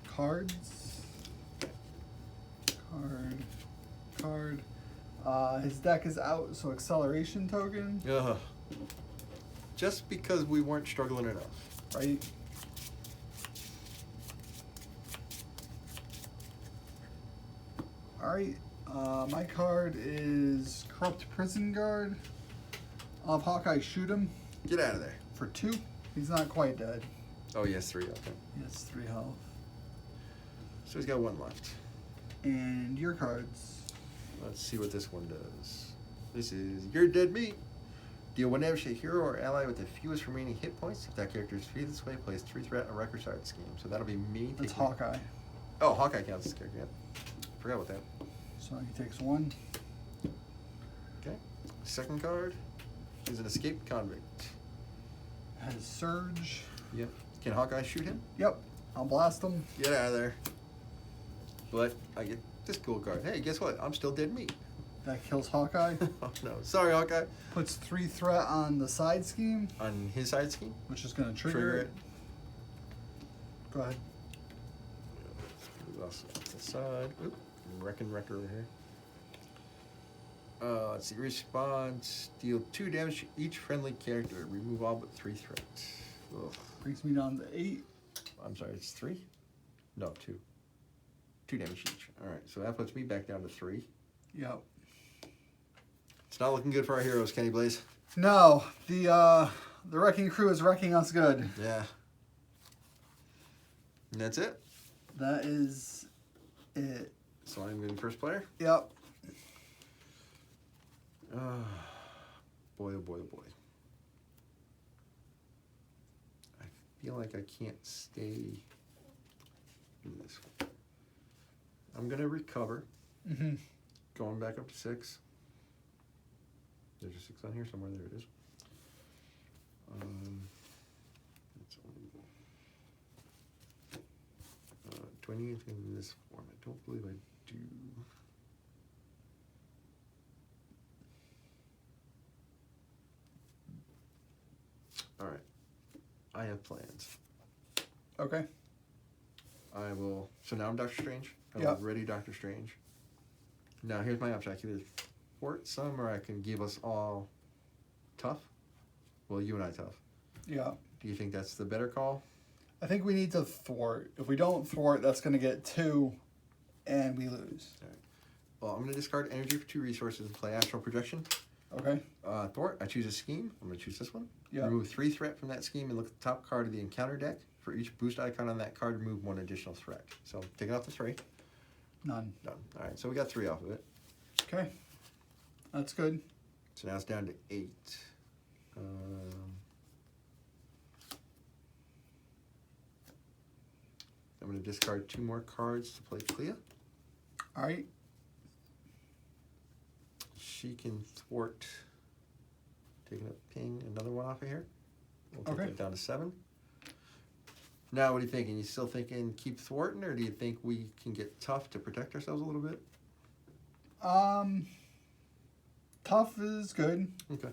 Speaker 1: Cards. Card. His deck is out, so acceleration token.
Speaker 2: Just because we weren't struggling enough.
Speaker 1: Right? Alright, my card is Corrupt Prison Guard. I'll have Hawkeye shoot him
Speaker 2: Get out of there.
Speaker 1: for 2. He's not quite dead.
Speaker 2: Oh, yes, 3. Okay.
Speaker 1: He has 3 health.
Speaker 2: So he's got 1 left.
Speaker 1: And your cards.
Speaker 2: Let's see what this one does. This is Your Dead Meat. Deal 1 damage to a hero or ally with the fewest remaining hit points. If that character is defeated this way, plays 3 threat on a record side scheme. So that'll be me.
Speaker 1: That's
Speaker 2: taking...
Speaker 1: Hawkeye.
Speaker 2: Oh, Hawkeye counts as a character, yeah. Forgot about that.
Speaker 1: So he takes 1.
Speaker 2: Okay. Second card is an escaped convict.
Speaker 1: Has Surge.
Speaker 2: Yep. Can Hawkeye shoot him?
Speaker 1: Yep. I'll blast him.
Speaker 2: Get out of there. But I get this cool card. Hey, guess what? I'm still dead meat.
Speaker 1: That kills Hawkeye.
Speaker 2: Oh, no. Sorry, Hawkeye.
Speaker 1: Puts 3 threat on the side scheme,
Speaker 2: On his side scheme?
Speaker 1: which is going to trigger it. Go ahead.
Speaker 2: Also off the side. Oop. Wrecking Wrecker over here. Let's see. Response. Deal 2 damage to each friendly character. Remove all but 3 threats. Ugh.
Speaker 1: Brings me down to 8.
Speaker 2: I'm sorry, it's 3? No, 2. 2 damage each. Alright, so that puts me back down to 3.
Speaker 1: Yep.
Speaker 2: It's not looking good for our heroes, KennyBlaze.
Speaker 1: No, the wrecking crew is wrecking us good.
Speaker 2: Yeah. And that's it?
Speaker 1: That is it.
Speaker 2: So I'm going to be first player?
Speaker 1: Yep.
Speaker 2: Boy, oh boy, oh boy. I feel like I can't stay in this one. I'm going to recover.
Speaker 1: Mm-hmm.
Speaker 2: Going back up to 6. There's a 6 on here somewhere. There it is. That's only, do I need anything in this form? I don't believe I do. All right. I have plans.
Speaker 1: Okay.
Speaker 2: I will. So now I'm Doctor Strange. I'm
Speaker 1: Yep.
Speaker 2: ready, Doctor Strange. Now here's my option. I can either thwart some, or I can give us all tough. Well, you and I tough.
Speaker 1: Yeah.
Speaker 2: Do you think that's the better call?
Speaker 1: I think we need to thwart. If we don't thwart, that's going to get 2, and we lose.
Speaker 2: All right. Well, I'm going to discard energy for 2 resources and play Astral Projection.
Speaker 1: Okay.
Speaker 2: Thwart, I choose a scheme. I'm going to choose this one.
Speaker 1: Yeah.
Speaker 2: Remove 3 threat from that scheme and look at the top card of the encounter deck. For each boost icon on that card, remove 1 additional threat. So take it off the 3.
Speaker 1: None.
Speaker 2: Done. All right, so we got 3 off of it.
Speaker 1: Okay. That's good.
Speaker 2: So now it's down to 8. I'm going to discard 2 more cards to play Clea.
Speaker 1: All right.
Speaker 2: She can thwart. Taking a ping, another 1 off of here. We'll take
Speaker 1: Okay.
Speaker 2: that down to 7. Now, what are you thinking? You still thinking keep thwarting, or do you think we can get tough to protect ourselves a little bit?
Speaker 1: Tough is good.
Speaker 2: Okay.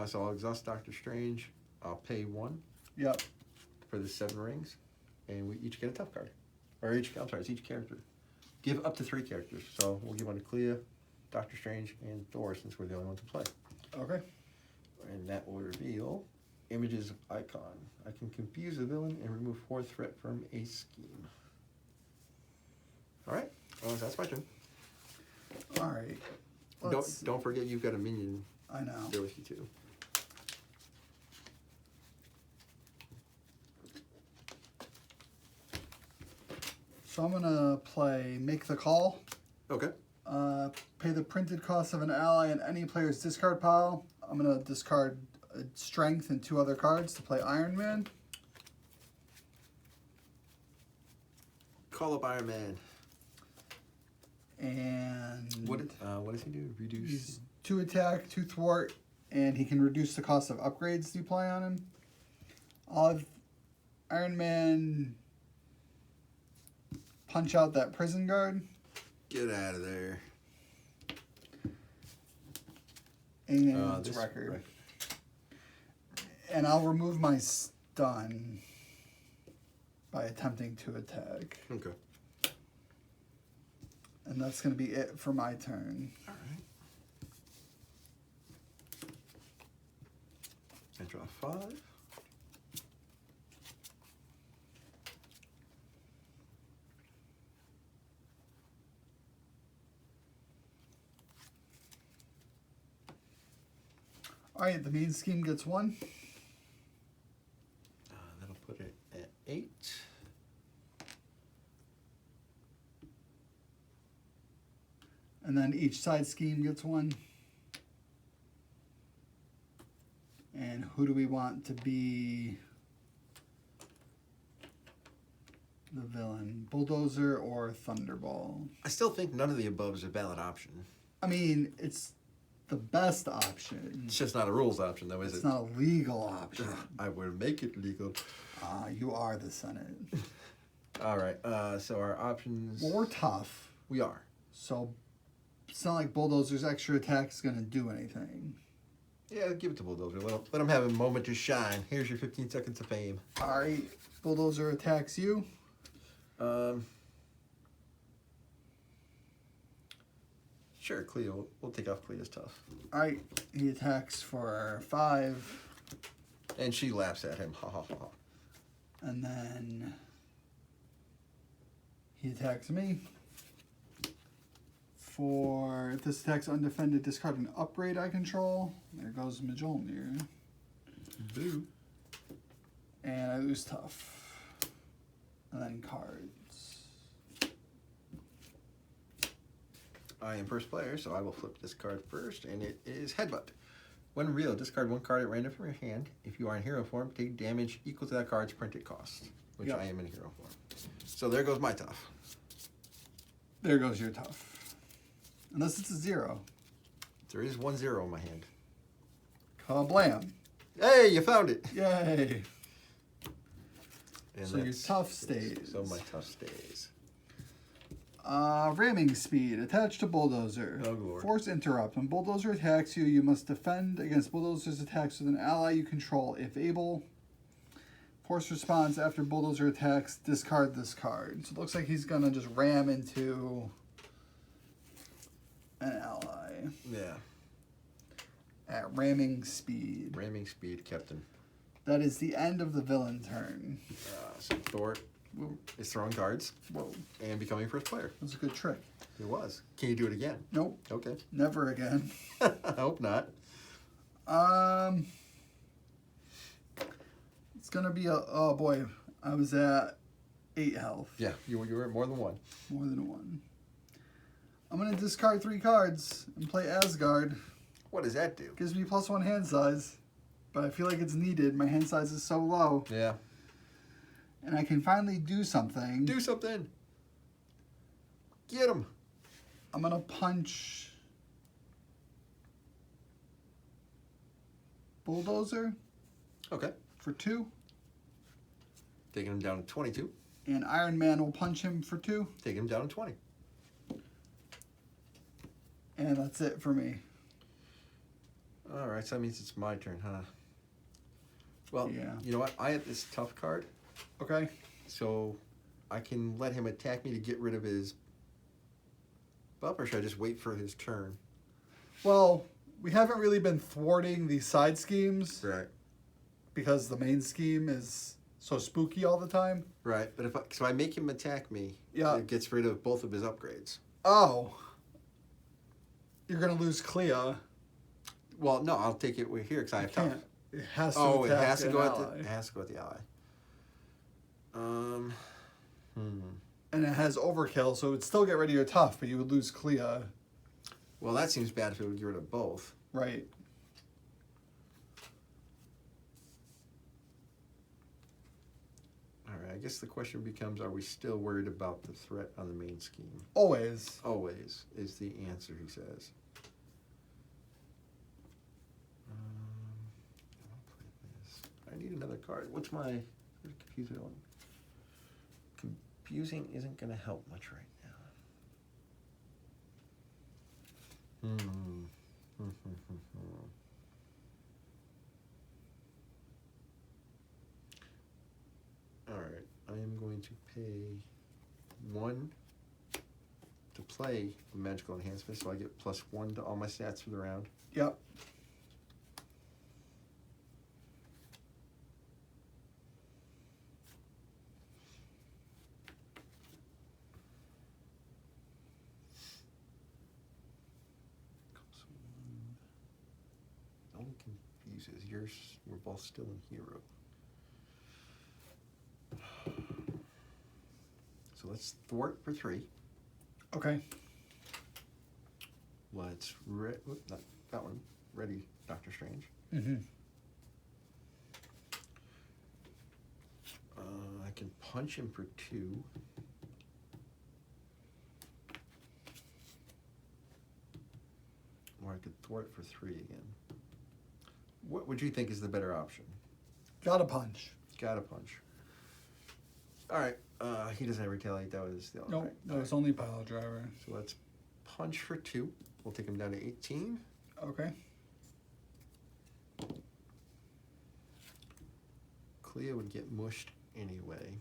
Speaker 2: So I'll exhaust Doctor Strange. I'll pay 1
Speaker 1: Yep.
Speaker 2: for the 7 rings, and we each get a tough card. Or each, I'm sorry, it's each character. Give up to 3 characters. So we'll give 1 to Clea, Doctor Strange, and Thor, since we're the only ones to play.
Speaker 1: Okay.
Speaker 2: And that will reveal images of icon. I can confuse a villain and remove 4 threat from a scheme. All right. Well, that's my turn.
Speaker 1: All right.
Speaker 2: Don't forget you've got a minion
Speaker 1: I know.
Speaker 2: there with you too.
Speaker 1: So I'm going to play Make the Call.
Speaker 2: Okay.
Speaker 1: Pay the printed cost of an ally in any player's discard pile. I'm going to discard Strength and 2 other cards to play Iron Man.
Speaker 2: Call up Iron Man.
Speaker 1: And
Speaker 2: What does he do? Reduce.
Speaker 1: he's 2 attack, 2 thwart, and he can reduce the cost of upgrades you play on him. I'll have Iron Man punch out that prison guard.
Speaker 2: Get out of there.
Speaker 1: And its
Speaker 2: This
Speaker 1: record. And I'll remove my stun by attempting to attack.
Speaker 2: Okay.
Speaker 1: And that's going to be it for my turn.
Speaker 2: All right. I draw 5.
Speaker 1: Alright, the main scheme gets 1.
Speaker 2: That'll put it at 8.
Speaker 1: And then each side scheme gets 1. And who do we want to be the villain? Bulldozer or Thunderball?
Speaker 2: I still think none of the above is a valid option.
Speaker 1: I mean, it's the best option.
Speaker 2: It's just not a rules option, though, is
Speaker 1: It's
Speaker 2: it?
Speaker 1: not a legal option.
Speaker 2: I would make it legal.
Speaker 1: You are the Senate.
Speaker 2: All right. So our options.
Speaker 1: Well, we're tough.
Speaker 2: We are.
Speaker 1: So it's not like Bulldozer's extra attack is going to do anything.
Speaker 2: Yeah, give it to Bulldozer. Let him have a moment to shine. Here's your 15 seconds of fame.
Speaker 1: Alright, Bulldozer attacks you.
Speaker 2: Sure, Cleo. We'll take off Cleo's tough.
Speaker 1: Alright, he attacks for 5.
Speaker 2: And she laughs at him. Ha ha ha.
Speaker 1: And then he attacks me. For if this attack's undefended, discard an upgrade I control. There goes Mjolnir.
Speaker 2: Boo.
Speaker 1: And I lose tough. And then cards.
Speaker 2: I am first player, so I will flip this card first, and it is Headbutt. When real, discard one card at random from your hand. If you are in hero form, take damage equal to that card's printed cost, which
Speaker 1: Yep.
Speaker 2: I am in hero form. So there goes my tough.
Speaker 1: There goes your tough. Unless it's a 0.
Speaker 2: There is 1-0 in my hand.
Speaker 1: Kablam.
Speaker 2: Hey, you found it!
Speaker 1: Yay.
Speaker 2: And
Speaker 1: So your
Speaker 2: that's
Speaker 1: tough
Speaker 2: 6.
Speaker 1: stays.
Speaker 2: So my tough stays.
Speaker 1: Ramming speed. Attached to Bulldozer.
Speaker 2: Oh, Lord.
Speaker 1: Force interrupt. When Bulldozer attacks you, you must defend against Bulldozer's attacks with an ally you control, if able. Force response after Bulldozer attacks, discard this card. So it looks like he's going to just ram into an ally
Speaker 2: Yeah.
Speaker 1: at ramming speed.
Speaker 2: Ramming speed, Captain.
Speaker 1: That is the end of the villain turn.
Speaker 2: So Thor
Speaker 1: Whoa.
Speaker 2: is throwing cards
Speaker 1: Whoa.
Speaker 2: and becoming first player.
Speaker 1: That's a good trick.
Speaker 2: It was. Can you do it again?
Speaker 1: Nope.
Speaker 2: Okay.
Speaker 1: Never again.
Speaker 2: I hope not.
Speaker 1: It's gonna be a, oh boy, I was at 8 health.
Speaker 2: Yeah, you were at more than one.
Speaker 1: More than 1. I'm gonna discard 3 cards and play Asgard.
Speaker 2: What does that do?
Speaker 1: Gives me +1 hand size, but I feel like it's needed. My hand size is so low,
Speaker 2: Yeah.
Speaker 1: and I can finally do something.
Speaker 2: Do something. Get him.
Speaker 1: I'm gonna punch Bulldozer
Speaker 2: Okay.
Speaker 1: for 2,
Speaker 2: Taking him down to 22.
Speaker 1: and Iron Man will punch him for 2,
Speaker 2: Taking him down to 20.
Speaker 1: and that's it for me.
Speaker 2: All right, so that means it's my turn, huh? Well,
Speaker 1: Yeah.
Speaker 2: you know what? I have this tough card,
Speaker 1: Okay.
Speaker 2: so I can let him attack me to get rid of his buff, or should I just wait for his turn?
Speaker 1: Well, we haven't really been thwarting these side schemes
Speaker 2: Right.
Speaker 1: because the main scheme is so spooky all the time.
Speaker 2: Right, but so I make him attack me,
Speaker 1: Yeah.
Speaker 2: it gets rid of both of his upgrades.
Speaker 1: Oh. You're going to lose Clea.
Speaker 2: Well, no, I'll take it here because I have tough.
Speaker 1: Can't. It has to
Speaker 2: Oh, it
Speaker 1: attack
Speaker 2: has to
Speaker 1: an
Speaker 2: go
Speaker 1: ally.
Speaker 2: it has to go at the ally.
Speaker 1: And it has overkill, so it would still get rid of your tough, but you would lose Clea.
Speaker 2: Well, that seems bad if it would get rid of both.
Speaker 1: Right.
Speaker 2: All right, I guess the question becomes, are we still worried about the threat on the main scheme?
Speaker 1: Always.
Speaker 2: Always is the answer, he says. I'll play this. I need another card. What's my confusing one? Confusing isn't going to help much right now. All right, I am going to pay 1 to play a magical enhancement, so I get +1 to all my stats for the round.
Speaker 1: Yep.
Speaker 2: It only confuses. We're both still in hero. So let's thwart for 3.
Speaker 1: Okay.
Speaker 2: Let's not that one. Ready, Doctor Strange.
Speaker 1: Mm-hmm.
Speaker 2: I can punch him for 2. Or I could thwart for 3 again. What would you think is the better option?
Speaker 1: Got a punch.
Speaker 2: Got a punch. All right. He doesn't have retaliate. That was the
Speaker 1: No,
Speaker 2: right.
Speaker 1: that was only pile driver.
Speaker 2: So let's punch for 2. We'll take him down to 18.
Speaker 1: Okay.
Speaker 2: Clea would get mushed anyway.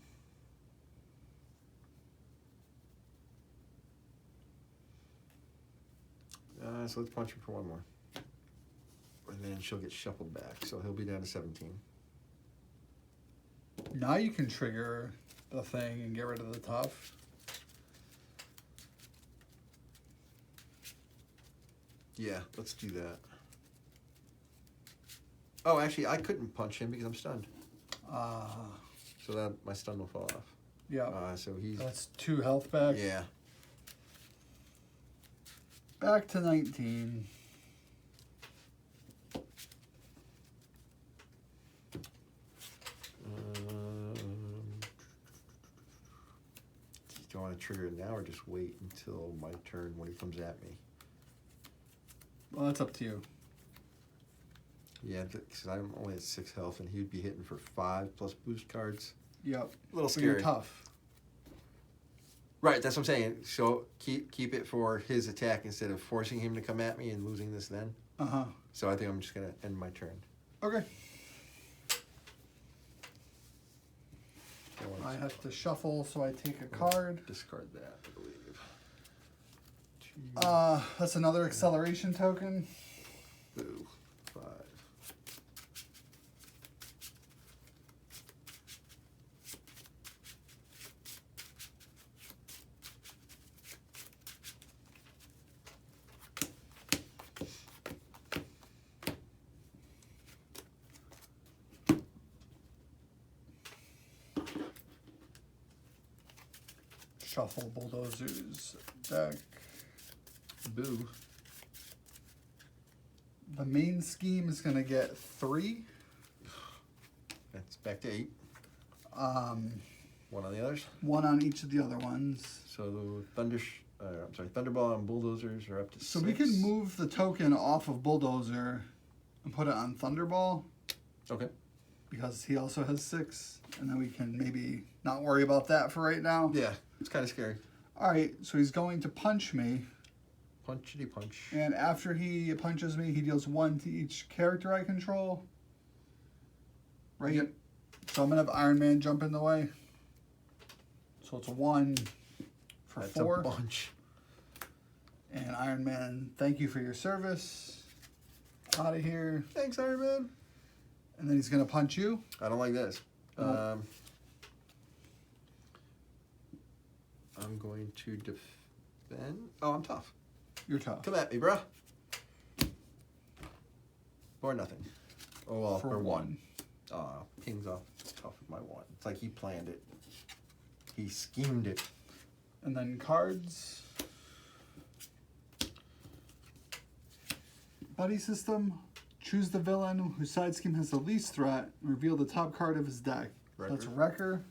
Speaker 2: So let's punch him for 1 more. And then she'll get shuffled back. So he'll be down to 17.
Speaker 1: Now you can trigger the thing and get rid of the tough.
Speaker 2: Yeah, let's do that. Oh, actually, I couldn't punch him because I'm stunned. So that my stun will fall off.
Speaker 1: Yeah.
Speaker 2: So he's...
Speaker 1: That's 2 health back.
Speaker 2: Yeah.
Speaker 1: Back to 19.
Speaker 2: Do I want to trigger it now or just wait until my turn when he comes at me?
Speaker 1: Well, that's up to you.
Speaker 2: Yeah, because I'm only at 6 health and he would be hitting for 5 plus boost cards.
Speaker 1: Yep.
Speaker 2: A little
Speaker 1: So you're
Speaker 2: scary.
Speaker 1: tough.
Speaker 2: Right, that's what I'm saying. So keep it for his attack instead of forcing him to come at me and losing this then.
Speaker 1: Uh-huh.
Speaker 2: So I think I'm just going to end my turn.
Speaker 1: Okay. I have to shuffle, so I take a card.
Speaker 2: Discard that, I believe. 2,
Speaker 1: That's another acceleration token.
Speaker 2: boo, 5.
Speaker 1: Shuffle Bulldozer's deck.
Speaker 2: Boo.
Speaker 1: The main scheme is going to get 3.
Speaker 2: That's back to 8. 1 on the others.
Speaker 1: 1 on each of the other ones.
Speaker 2: So the Thunderball and Bulldozers are up to 6.
Speaker 1: So we can move the token off of Bulldozer and put it on Thunderball.
Speaker 2: Okay.
Speaker 1: Because he also has 6. And then we can maybe not worry about that for right now.
Speaker 2: Yeah, it's kind of scary.
Speaker 1: Alright, so he's going to punch me.
Speaker 2: Punchity punch.
Speaker 1: And after he punches me, he deals 1 to each character I control. Right?
Speaker 2: Yep.
Speaker 1: So I'm going to have Iron Man jump in the way. So it's 1 for
Speaker 2: That's
Speaker 1: 4.
Speaker 2: a bunch.
Speaker 1: And Iron Man, thank you for your service. Out of here.
Speaker 2: Thanks, Iron Man.
Speaker 1: And then he's going to punch you.
Speaker 2: I don't like this.
Speaker 1: Oh.
Speaker 2: I'm going to defend. Oh, I'm tough.
Speaker 1: You're tough.
Speaker 2: Come at me, bruh. Or nothing. Oh, well,
Speaker 1: For
Speaker 2: or 1.
Speaker 1: 1.
Speaker 2: King's off with my 1. It's like he planned it. He schemed it.
Speaker 1: And then cards. Buddy system. Choose the villain whose side scheme has the least threat and reveal the top card of his deck.
Speaker 2: Wrecker.
Speaker 1: That's Wrecker.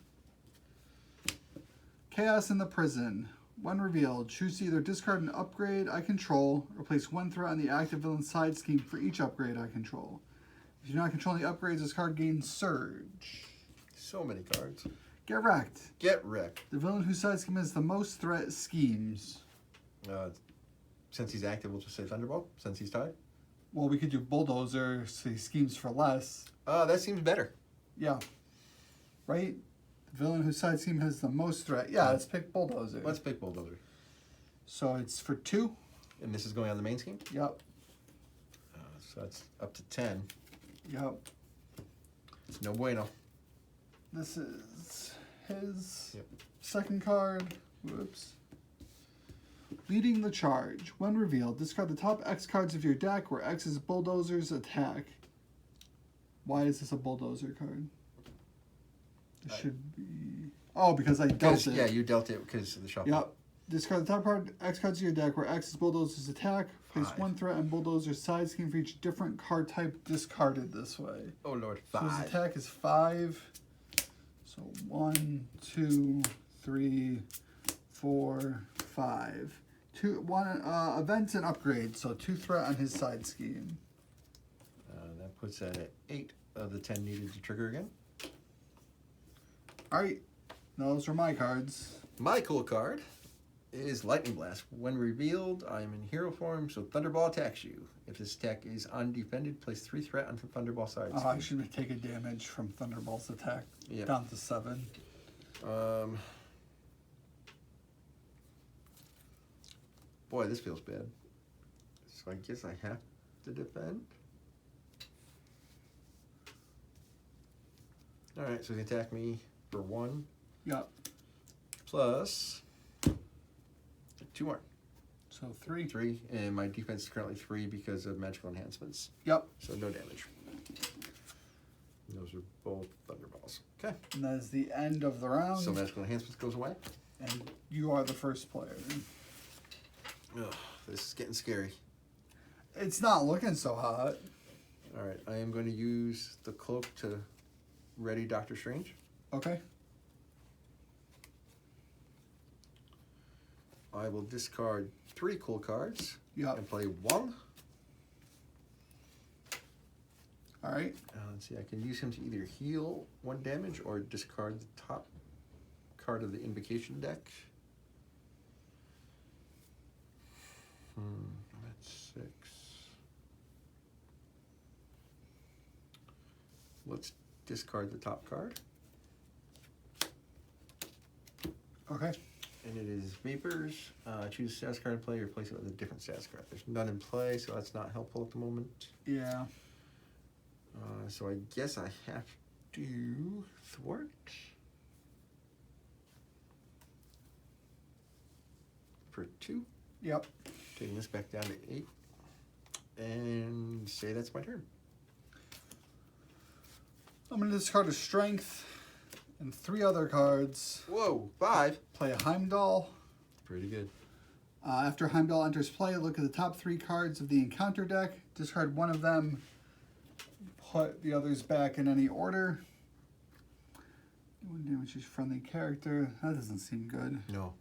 Speaker 1: Chaos in the Prison. When revealed, choose to either discard an upgrade I control or place 1 threat on the active villain's side scheme for each upgrade I control. If you do not control any upgrades, this card gains Surge.
Speaker 2: So many cards.
Speaker 1: Get wrecked.
Speaker 2: Get wrecked.
Speaker 1: The villain whose side scheme has the most threat schemes.
Speaker 2: Since he's active, we'll just say Thunderbolt. Since he's tied.
Speaker 1: Well, we could do Bulldozer, so he schemes for less.
Speaker 2: That seems better.
Speaker 1: Yeah. Right? The villain whose side scheme has the most threat. Yeah, let's pick Bulldozer.
Speaker 2: Let's pick Bulldozer.
Speaker 1: So it's for 2.
Speaker 2: And this is going on the main scheme?
Speaker 1: Yep.
Speaker 2: So that's up to 10.
Speaker 1: Yep.
Speaker 2: No bueno.
Speaker 1: This is his
Speaker 2: Yep.
Speaker 1: second card. Whoops. Leading the charge. When revealed, discard the top X cards of your deck where X is Bulldozer's attack. Why is this a Bulldozer card? It should be... Oh, because I dealt it.
Speaker 2: Yeah, you dealt it because of the shuffle.
Speaker 1: Yep. Discard the top card X cards of your deck where X is Bulldozer's attack. Place
Speaker 2: 5.
Speaker 1: 1 threat on Bulldozer's side scheme for each different card type discarded this way.
Speaker 2: Oh, Lord.
Speaker 1: So
Speaker 2: 5.
Speaker 1: his attack is 5. So 1, 2, 3, 4, 5. 1 events and upgrades. So 2 threat on his side scheme.
Speaker 2: That puts that at 8 of the 10 needed to trigger again.
Speaker 1: All right. Those are my cards.
Speaker 2: My cool card is Lightning Blast. When revealed, I am in hero form, so Thunderball attacks you. If this attack is undefended, place 3 threat on the Thunderball side.
Speaker 1: I should take a damage from Thunderball's attack.
Speaker 2: Yep.
Speaker 1: Down to 7.
Speaker 2: Boy, this feels bad. So I guess I have to defend. All right, so he can attack me for 1
Speaker 1: Yep.
Speaker 2: plus 2 more.
Speaker 1: So 3.
Speaker 2: 3, and my defense is currently 3 because of magical enhancements.
Speaker 1: Yep.
Speaker 2: So no damage. And those are both thunderballs. Okay.
Speaker 1: And that is the end of the round.
Speaker 2: So magical enhancements goes away.
Speaker 1: And you are the first player.
Speaker 2: Ugh, this is getting scary.
Speaker 1: It's not looking so hot.
Speaker 2: All right, I am going to use the cloak to ready Doctor Strange.
Speaker 1: Okay.
Speaker 2: I will discard 3 cool cards
Speaker 1: Yep.
Speaker 2: and play 1.
Speaker 1: All right.
Speaker 2: Let's see, I can use him to either heal 1 damage or discard the top card of the invocation deck. That's 6. Let's discard the top card.
Speaker 1: Okay.
Speaker 2: And it is Vapors. Choose a status card in play, replace it with a different status card. There's none in play, so that's not helpful at the moment.
Speaker 1: Yeah.
Speaker 2: So I guess I have to thwart. For 2.
Speaker 1: Yep.
Speaker 2: Taking this back down to 8. And say that's my turn.
Speaker 1: I'm going to discard a strength and 3 other cards.
Speaker 2: Whoa, 5.
Speaker 1: Play a Heimdall.
Speaker 2: Pretty good.
Speaker 1: After Heimdall enters play, look at the top 3 cards of the encounter deck. Discard 1 of them. Put the others back in any order. 1 damage each friendly character. That doesn't seem good.
Speaker 2: No.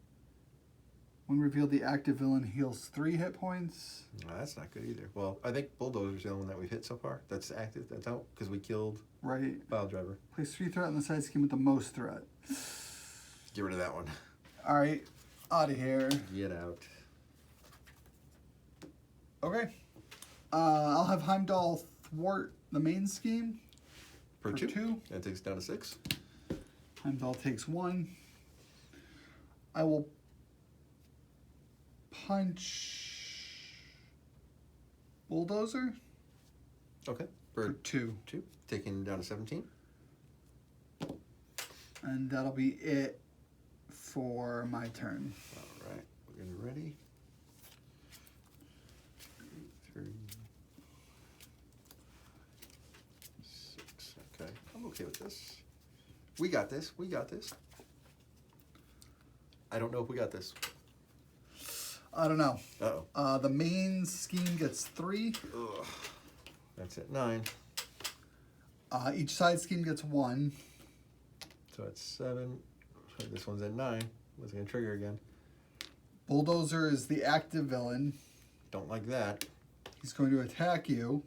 Speaker 1: When revealed, the active villain heals 3 hit points.
Speaker 2: No, that's not good either. Well, I think Bulldozer's the only one that we've hit so far. That's active. That's out because we killed
Speaker 1: Right.
Speaker 2: File Driver.
Speaker 1: Place 3 threat on the side scheme with the most threat.
Speaker 2: Get rid of that one.
Speaker 1: All right. Out of here.
Speaker 2: Get out.
Speaker 1: Okay. I'll have Heimdall thwart the main scheme.
Speaker 2: For 2.
Speaker 1: 2.
Speaker 2: That takes it down to 6.
Speaker 1: Heimdall takes 1. I will punch Bulldozer
Speaker 2: Okay.
Speaker 1: for 2.
Speaker 2: 2. Taking it down to 17.
Speaker 1: And that'll be it for my turn.
Speaker 2: All right. We're getting ready. 3, 6. Okay. I'm okay with this. We got this. We got this. I don't know if we got this.
Speaker 1: I don't know.
Speaker 2: Uh-oh.
Speaker 1: The main scheme gets 3.
Speaker 2: Ugh. That's at 9.
Speaker 1: Each side scheme gets 1.
Speaker 2: So it's 7. This one's at 9. What's going to trigger again?
Speaker 1: Bulldozer is the active villain.
Speaker 2: Don't like that.
Speaker 1: He's going to attack you.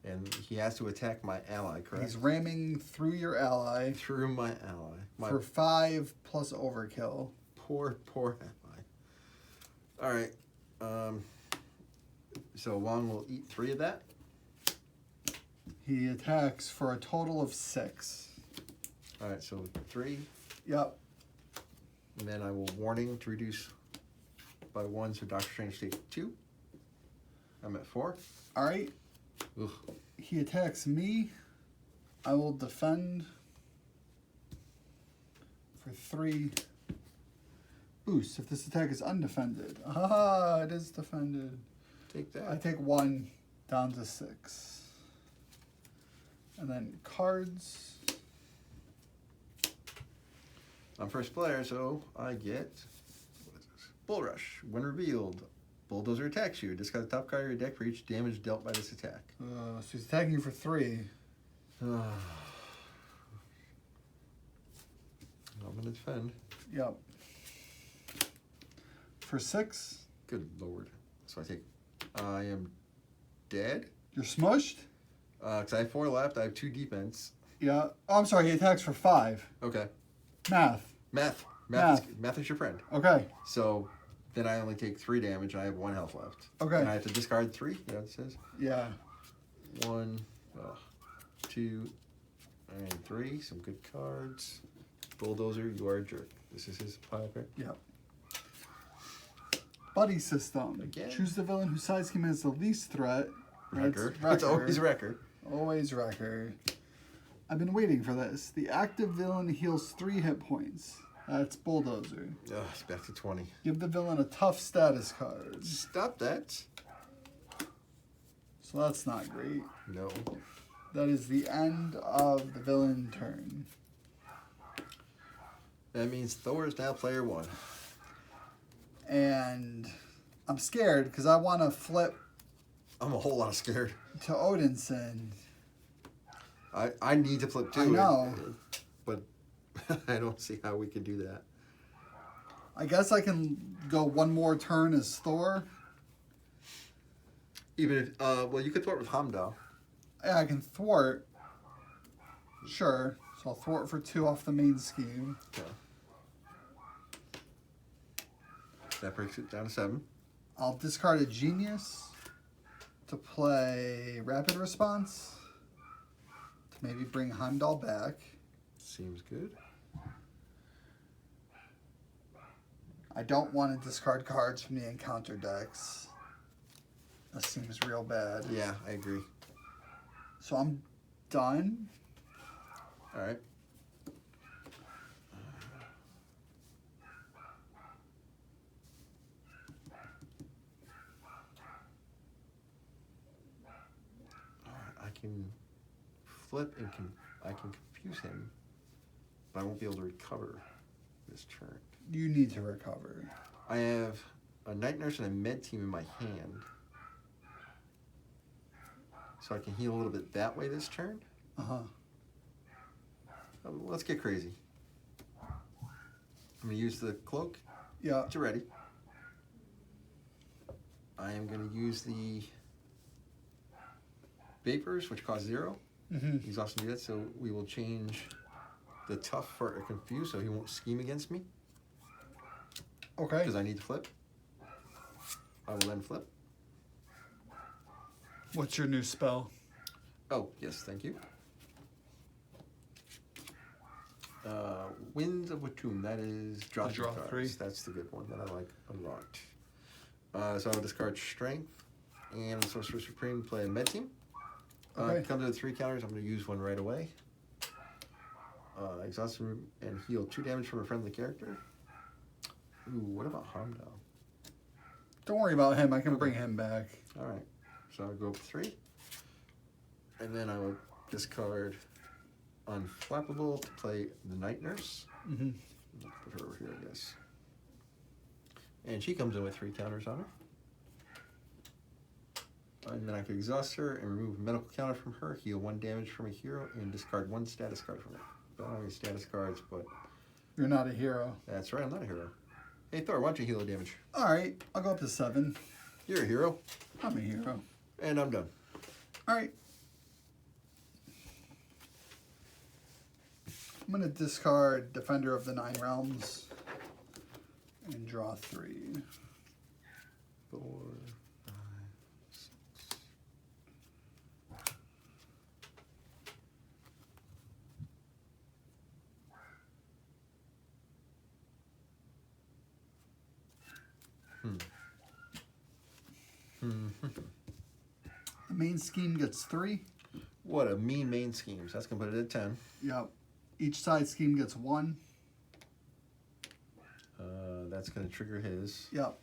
Speaker 2: And he has to attack my ally, correct?
Speaker 1: He's ramming through your ally
Speaker 2: Through my ally. My
Speaker 1: for 5 plus overkill.
Speaker 2: poor ally. All right. So Wong will eat 3 of that.
Speaker 1: He attacks for a total of 6.
Speaker 2: All right, so 3.
Speaker 1: Yep.
Speaker 2: And then I will warning to reduce by 1, so Doctor Strange takes 2. I'm at 4.
Speaker 1: All right.
Speaker 2: Ugh.
Speaker 1: He attacks me. I will defend for 3 boosts if this attack is undefended. Ah, it is defended.
Speaker 2: Take that.
Speaker 1: I take 1 down to 6. And then cards.
Speaker 2: I'm first player, so I get what is this? Bull Rush. When revealed, Bulldozer attacks you. Discard the top card of your deck for each damage dealt by this attack.
Speaker 1: So he's attacking you for 3.
Speaker 2: I'm gonna defend.
Speaker 1: Yep. For 6.
Speaker 2: Good lord. So I am dead.
Speaker 1: You're smushed.
Speaker 2: Because I have 4 left. I have 2 defense.
Speaker 1: Yeah. Oh, I'm sorry. He attacks for 5.
Speaker 2: Okay.
Speaker 1: Math.
Speaker 2: Math is your friend.
Speaker 1: Okay.
Speaker 2: So then I only take 3 damage and I have 1 health left.
Speaker 1: Okay.
Speaker 2: And I have to discard 3. You know what it says?
Speaker 1: Yeah.
Speaker 2: 1, 2, and 3. Some good cards. Bulldozer, you are a jerk. This is his pile pick.
Speaker 1: Yep. Buddy system.
Speaker 2: Again?
Speaker 1: Choose the villain whose side scheme has the least threat.
Speaker 2: Wrecker.
Speaker 1: That's
Speaker 2: It's always Wrecker.
Speaker 1: Always Wrecker. I've been waiting for this. The active villain heals 3 hit points. That's Bulldozer.
Speaker 2: Ugh, it's back to 20.
Speaker 1: Give the villain a tough status card.
Speaker 2: Stop that.
Speaker 1: So that's not great.
Speaker 2: No.
Speaker 1: That is the end of the villain turn.
Speaker 2: That means Thor is now player 1.
Speaker 1: And I'm scared because I want to flip
Speaker 2: I'm a whole lot scared.
Speaker 1: to Odinson.
Speaker 2: I need to flip too.
Speaker 1: I know.
Speaker 2: But I don't see how we can do that.
Speaker 1: I guess I can go one more turn as Thor.
Speaker 2: Even if, well, you could thwart with Hamdall.
Speaker 1: Yeah, I can thwart. Sure. So I'll thwart for 2 off the main scheme.
Speaker 2: Okay. That breaks it down to 7.
Speaker 1: I'll discard a Genius to play Rapid Response to maybe bring Heimdall back.
Speaker 2: Seems good.
Speaker 1: I don't want to discard cards from the encounter decks. That seems real bad.
Speaker 2: Yeah, I agree.
Speaker 1: So I'm done.
Speaker 2: All right. I can flip and I can confuse him, but I won't be able to recover this turn.
Speaker 1: You need to recover.
Speaker 2: I have a Night Nurse and a Med Team in my hand, so I can heal a little bit that way this turn.
Speaker 1: Uh-huh.
Speaker 2: Let's get crazy. I'm gonna use the cloak.
Speaker 1: Yeah.
Speaker 2: It's ready. I am gonna use the Vapors, which cost 0.
Speaker 1: Mm-hmm.
Speaker 2: He's awesome to do that, so we will change the tough for a confuse so he won't scheme against me.
Speaker 1: Okay.
Speaker 2: Because I need to flip. I will then flip.
Speaker 1: What's your new spell?
Speaker 2: Oh, yes, thank you. Winds of Watum, that is draw
Speaker 1: The draw 3.
Speaker 2: That's the good one that I like a lot. So I will discard Strength and Sorcerer Supreme, play a Med Team.
Speaker 1: Okay.
Speaker 2: Comes with 3 counters, I'm going to use one right away. Exhaust and heal 2 damage from a friendly character. Ooh, what about Heimdall?
Speaker 1: Don't worry about him. I can bring him back.
Speaker 2: Alright, so I'll go up 3. And then I will discard Unflappable to play the Night Nurse.
Speaker 1: Mm-hmm.
Speaker 2: Put her over here, I guess. And she comes in with 3 counters on her. And then I could exhaust her and remove a medical counter from her, heal 1 damage from a hero, and discard 1 status card from it. Don't have any status cards, but
Speaker 1: You're not a hero.
Speaker 2: that's right, I'm not a hero. Hey Thor, why don't you heal a damage?
Speaker 1: All right. I'll go up to 7.
Speaker 2: You're a hero.
Speaker 1: I'm a hero.
Speaker 2: And I'm done.
Speaker 1: All right. I'm going to discard Defender of the 9 Realms and draw 3.
Speaker 2: 4, 5, 6.
Speaker 1: The main scheme gets 3.
Speaker 2: What a mean main scheme. So that's going to put it at 10.
Speaker 1: Yep. Each side scheme gets 1.
Speaker 2: That's going to trigger his.
Speaker 1: Yep.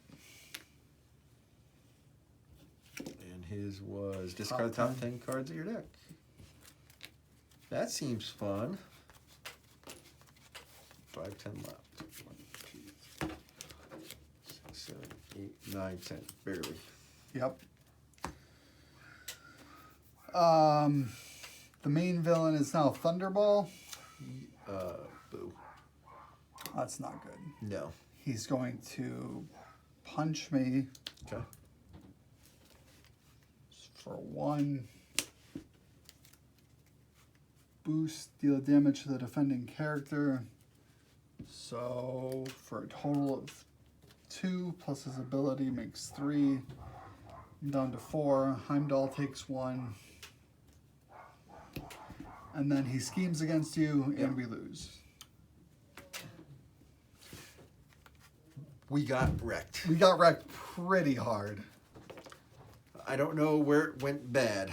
Speaker 2: And his was discard the top 10 cards of your deck. That seems fun. 5, 10 left. 1, 2, 3, 6, 7, 8, 9, 10. Barely.
Speaker 1: Yep. The main villain is now Thunderball.
Speaker 2: Boo.
Speaker 1: That's not good.
Speaker 2: No.
Speaker 1: He's going to punch me
Speaker 2: Okay.
Speaker 1: for 1. Boost, deal damage to the defending character. So for a total of 2 plus his ability makes 3. I'm down to 4. Heimdall takes 1. And then he schemes against you and we lose.
Speaker 2: We got wrecked.
Speaker 1: We got wrecked pretty hard.
Speaker 2: I don't know where it went bad.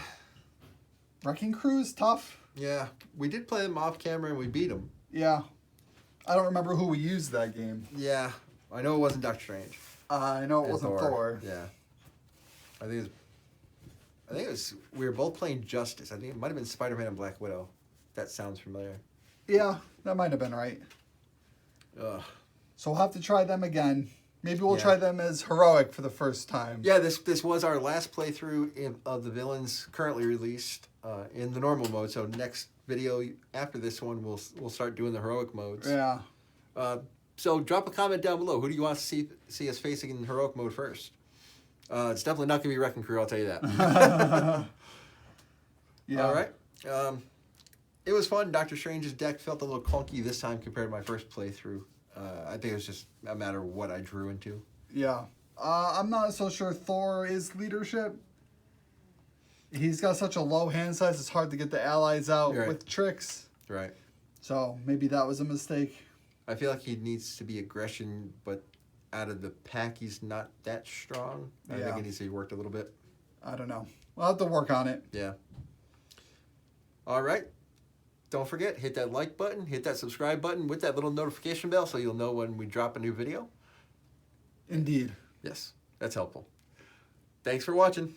Speaker 1: Wrecking Crew is tough.
Speaker 2: Yeah, we did play them off camera and we beat them.
Speaker 1: Yeah. I don't remember who we used that game.
Speaker 2: Yeah, I know it wasn't Doctor Strange.
Speaker 1: I know it
Speaker 2: And
Speaker 1: wasn't Thor.
Speaker 2: Yeah, I think it was. We were both playing Justice. I think it might have been Spider-Man and Black Widow. That sounds familiar.
Speaker 1: Yeah, that might have been right.
Speaker 2: Ugh.
Speaker 1: So we'll have to try them again. Maybe we'll
Speaker 2: Yeah.
Speaker 1: try them as heroic for the first time.
Speaker 2: Yeah, this was our last playthrough of the villains currently released in the normal mode. So next video after this one, we'll start doing the heroic modes.
Speaker 1: Yeah.
Speaker 2: So drop a comment down below. Who do you want to see us facing in heroic mode first? It's definitely not going to be Wrecking Crew, I'll tell you that.
Speaker 1: Yeah.
Speaker 2: All right. It was fun. Doctor Strange's deck felt a little clunky this time compared to my first playthrough. I think it was just a matter of what I drew into.
Speaker 1: Yeah. I'm not so sure Thor is leadership. He's got such a low hand size, it's hard to get the allies out
Speaker 2: Right.
Speaker 1: with tricks.
Speaker 2: Right.
Speaker 1: So maybe that was a mistake.
Speaker 2: I feel like he needs to be aggression, but out of the pack, he's not that strong. I
Speaker 1: Yeah.
Speaker 2: think he needs to be worked a little bit.
Speaker 1: I don't know. We'll have to work on it.
Speaker 2: Yeah. All right. Don't forget, hit that like button, hit that subscribe button with that little notification bell so you'll know when we drop a new video.
Speaker 1: Indeed.
Speaker 2: Yes, that's helpful. Thanks for watching.